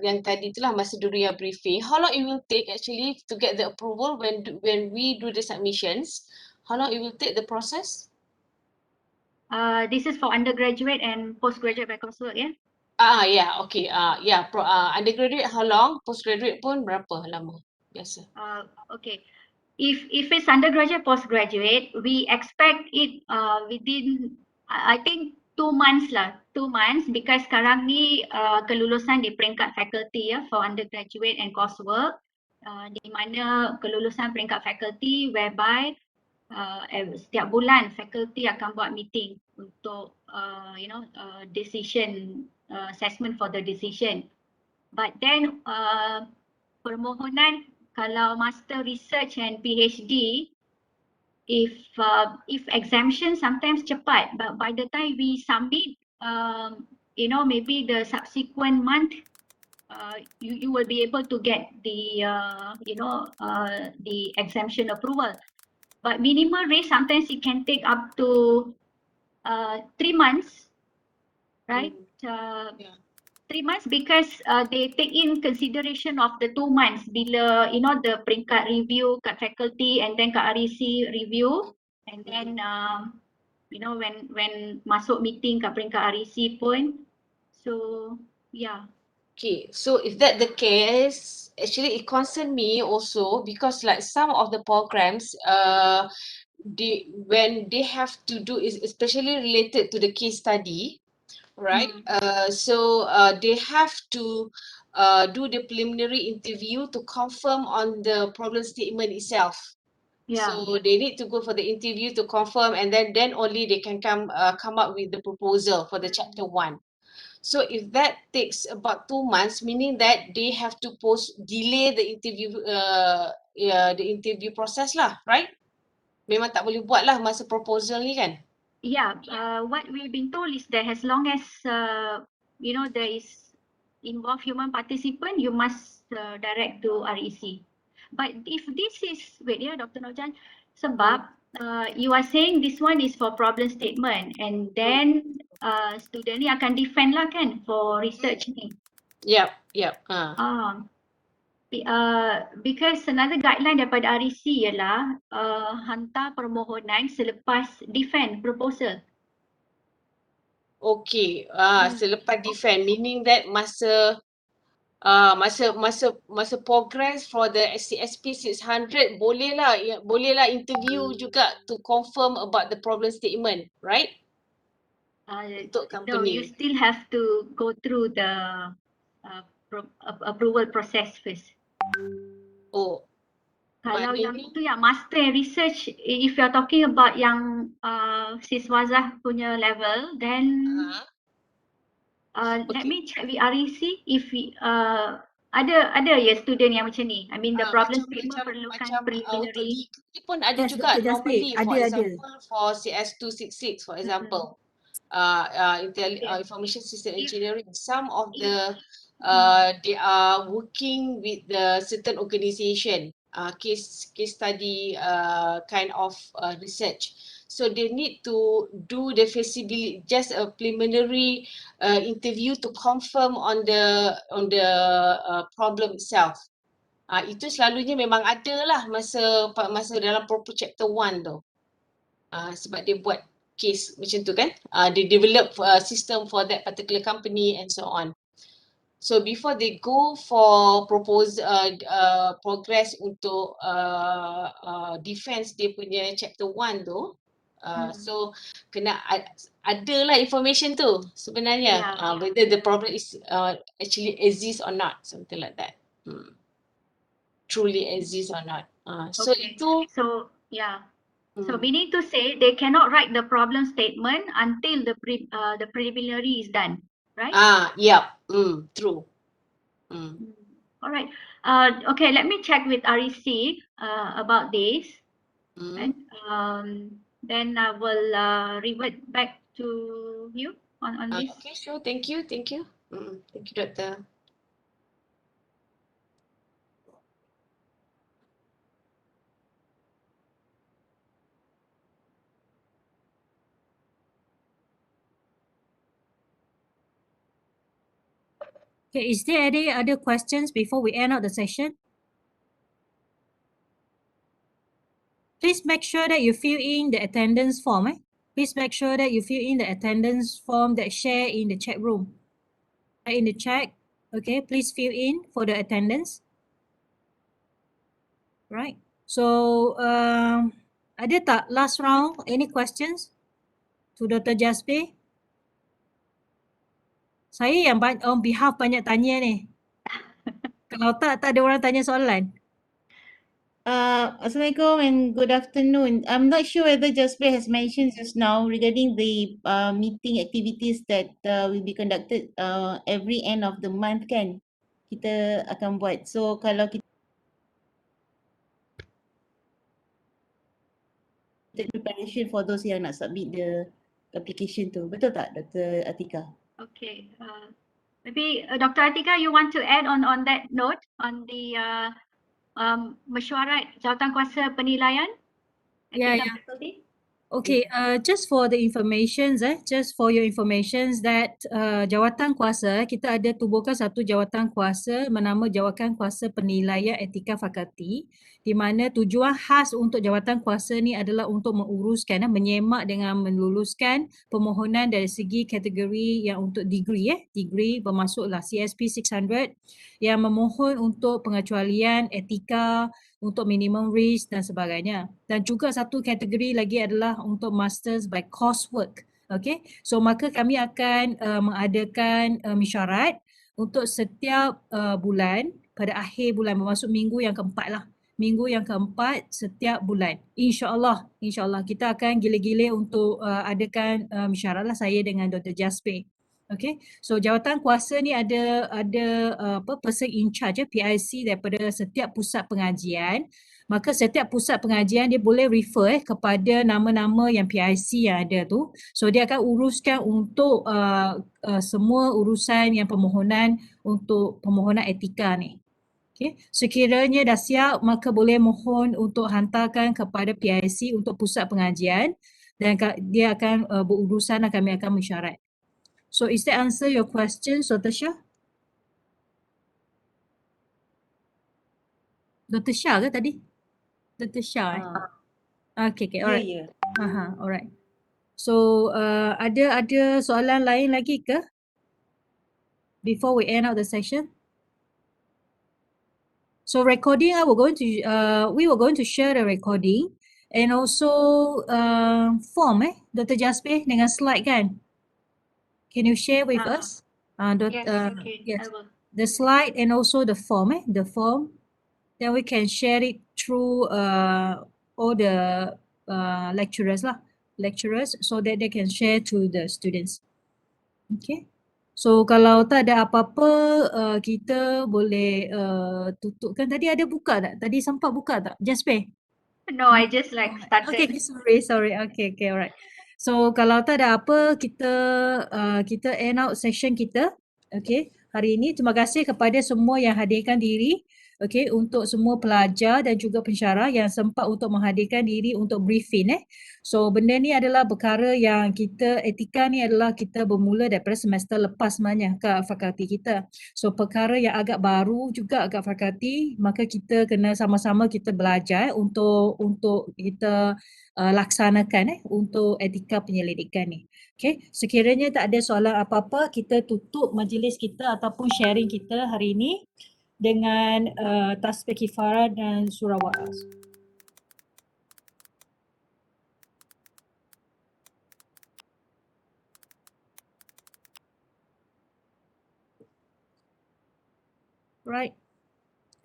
Yang tadi itulah masa dunia briefing. How long it will take actually to get the approval when we do the submissions? How long it will take the process? This is for undergraduate and postgraduate by coursework, ya? Yeah, okay. Undergraduate how long? Postgraduate pun berapa lama? Biasa. Okay. If it's undergraduate, postgraduate, we expect it within I think 2 months lah. 2 months because sekarang ni kelulusan di peringkat faculty ya for undergraduate and coursework, di mana kelulusan peringkat faculty whereby setiap bulan faculty akan buat meeting untuk decision assessment for the decision. But then permohonan kalau master research and PhD, if exemption sometimes cepat, but by the time we submit, maybe the subsequent month, you will be able to get the the exemption approval. But minimal rate sometimes it can take up to 3 months, right? 3 months because they take in consideration of the 2 months bila the peringkat review kat faculty and then kat REC review and then when masuk meeting kat peringkat REC pun, so yeah. Okay, so if that the case, actually it concerned me also because like some of the programs when they have to do is especially related to the case study, right? So they have to do the preliminary interview to confirm on the problem statement itself. So they need to go for the interview to confirm, and then only they can come up with the proposal for the chapter 1. So if that takes about 2 months, meaning that they have to delay the interview process lah, right? memang tak boleh buat lah masa proposal ni kan? Yeah, what we've been told is that as long as there is involved human participant, you must direct to REC. But if this is, wait ya, Dr. Nojan, sebab you are saying this one is for problem statement, and then student ni akan defend lah kan for research ni. Yep. Because another guideline daripada REC ialah hantar permohonan selepas defend proposal. Okay, selepas defend, meaning that masa progress for the CSP600 bolehlah interview juga to confirm about the problem statement, right? Untuk No, you company. still have to go through the approval process first. Oh, Kalau yang maknanya- tu yang master and research, if you're talking about yang siswazah punya level, then let me check with REC if ada ya student yang macam ni. I mean the problem statement perlukan untuk preliminary. degree pun ada Yes, juga Dr. Jasper, normally, for ada. example for CS266 for example, information system engineering, some of the they are working with the certain organisation, case study kind of research. So they need to do the feasibility, just a preliminary interview to confirm on the problem itself. Itu selalunya memang ada lah masa dalam proper chapter 1 tu. Sebab dia buat case macam tu kan. They develop system for that particular company and so on. So before they go for progress untuk defense dia punya chapter 1 tu, so kena ada lah information tu sebenarnya, whether the problem is actually exists or not, something like that. Truly exists or not. So Okay. itu So meaning to say they cannot write the problem statement until the preliminary is done, right? True. All right. Okay, let me check with REC about this. And then I will revert back to you on this. Okay, sure. Thank you. Thank you, Doctor. Okay, is there any other questions before we end out the session? Please make sure that you fill in the attendance form. Please make sure that you fill in the attendance form that share in the chat room. In the chat, okay, please fill in for the attendance. Right. So, ada tak last round? Any questions to Dr. Jasper? Saya yang on behalf banyak tanya ni. Kalau tak ada orang tanya soalan. Assalamualaikum and good afternoon. I'm not sure whether Jasper has mentioned just now regarding the meeting activities that will be conducted every end of the month kan. Kita akan buat. So kalau kita preparation for those yang nak submit the application tu. Betul tak Dr. Etika? Okay. Maybe Dr. Etika, you want to add on that note on the mesyuarat jawatankuasa penilaian? Yeah. Okay, just for the information, just for your information that jawatankuasa, kita ada tubuhkan satu jawatankuasa bernama Jawatankuasa Penilaian Etika Fakulti, di mana tujuan khas untuk jawatankuasa ni adalah untuk menguruskan, menyemak dengan meluluskan permohonan dari segi kategori yang untuk degree, degree bermaksudlah CSP600 yang memohon untuk pengecualian etika, untuk minimum risk dan sebagainya. Dan juga satu kategori lagi adalah untuk masters by coursework. Okay, so maka kami akan mengadakan mesyuarat untuk setiap bulan pada akhir bulan, bermaksud minggu yang keempat lah. Minggu yang keempat setiap bulan. InsyaAllah kita akan gila-gila untuk adakan mesyuarat lah, saya dengan Dr. Jasper. Okay, so jawatan kuasa ni ada person in charge, PIC daripada setiap pusat pengajian maka setiap pusat pengajian dia boleh refer kepada nama-nama yang PIC yang ada tu. So dia akan uruskan untuk semua urusan yang permohonan untuk permohonan etika ni. Okay. Sekiranya dah siap, maka boleh mohon untuk hantarkan kepada PIC untuk pusat pengajian dan dia akan berurusan dan kami akan mensyarat. So is that answer your question, Dr. Shah? Dr. Shah ke tadi? Dr. Shah Okay, alright. Alright. So ada soalan lain lagi ke? Before we end out the session? So recording, we were going to share the recording and also form Dr. Jasper dengan slide kan? Can you share with us? Yes, okay, Yes. I will. The slide and also the form, the form. Then we can share it through all the lecturers so that they can share to the students. Okay. So kalau tak ada apa-apa, kita boleh tutupkan. Tadi ada buka tak? Tadi sempat buka tak? Jasper? No, I just like started. Okay, sorry. Okay, alright. So kalau tak ada apa, kita end out session kita. Okay, hari ini terima kasih kepada semua yang hadirkan diri. Okay, untuk semua pelajar dan juga pensyarah yang sempat untuk menghadirkan diri untuk briefing. So benda ni adalah perkara yang etika ni adalah kita bermula daripada semester lepas sebenarnya ke fakulti kita. So perkara yang agak baru juga agak fakulti, maka kita kena sama-sama kita belajar untuk kita laksanakan untuk etika penyelidikan ni. Okay, sekiranya tak ada soalan apa-apa, kita tutup majlis kita ataupun sharing kita hari ini dengan tasbih kifarah dan surah wa'az. Right.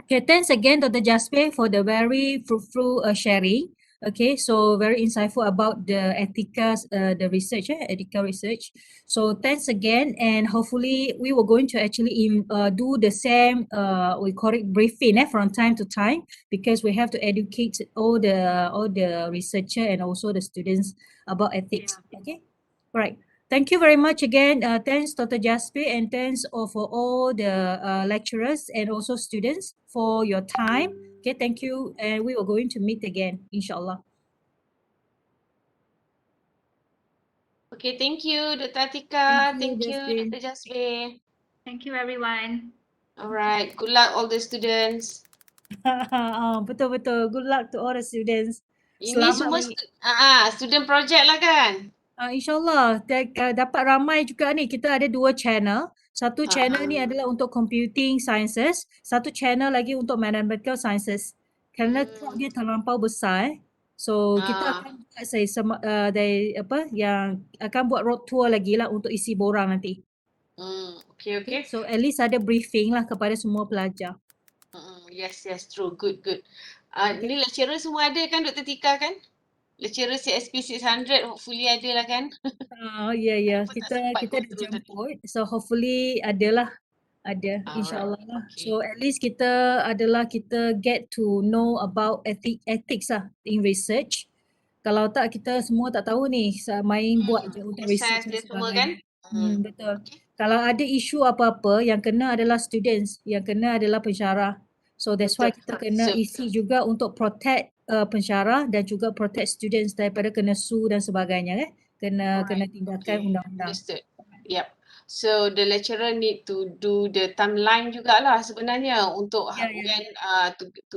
Okay, thanks again Dr. Jasper for the very fruitful sharing. Okay, so very insightful about the etika, the research, etika research. So thanks again, and hopefully we were going to actually do the same, we call it briefing from time to time, because we have to educate all the researcher and also the students about ethics. Okay, right. Thank you very much again. Thanks Dr. Jasper, and thanks for all the lecturers and also students for your time. Okay, thank you, and we are going to meet again, inshallah. Okay, thank you Dr. Atika. Thank you, Thank you Dr. Jasper. Thank you, everyone. Alright, good luck all the students. Betul-betul. Good luck to all the students. Ini semua student project lah kan? InsyaAllah dapat ramai juga ni. Kita ada 2 channel. Satu channel ni adalah untuk computing sciences. Satu channel lagi untuk mathematical sciences. Kerana crowd dia terlampau besar. So kita akan buat yang akan buat road tour lagi lah untuk isi borang nanti. Okay. So at least ada briefing lah kepada semua pelajar. Yes, true. Good. Ni lecturer semua ada kan Dr. Tika kan? Lecturer CSP600 hopefully ada lah kan? Ya. Kita dah jemput. So hopefully ada insyaAllah lah. Okay. So at least kita get to know about ethics lah in research. Kalau tak, kita semua tak tahu ni, main buat je untuk research dan semua kan? sebagainya. Betul. Kalau ada isu apa-apa, yang kena adalah students, yang kena adalah pensyarah. So that's why kita kena isi juga untuk protect pensyarah dan juga protect students daripada kena sue dan sebagainya. Kena tindakan undang-undang. Understood. Yep. So the lecturer need to do the timeline jugalah sebenarnya untuk when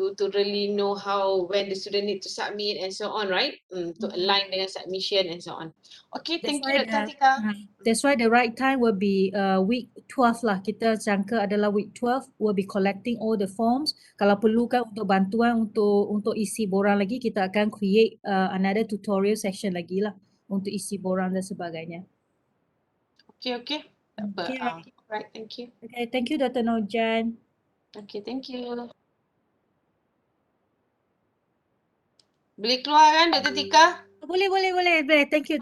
to really know when the student need to submit and so on, right? To align dengan submission and so on. Okay, thank you Dr. Tika. That's why the right time will be week 12 lah. Kita jangka adalah week 12 will be collecting all the forms. Kalau perlukan untuk bantuan untuk isi borang lagi, kita akan create another tutorial session lagi lah untuk isi borang dan sebagainya. Okay. Right, thank you. Okay, thank you Dr. Nurjan. Okay, thank you. Boleh keluar kan Dr. Tika? Boleh. Thank you.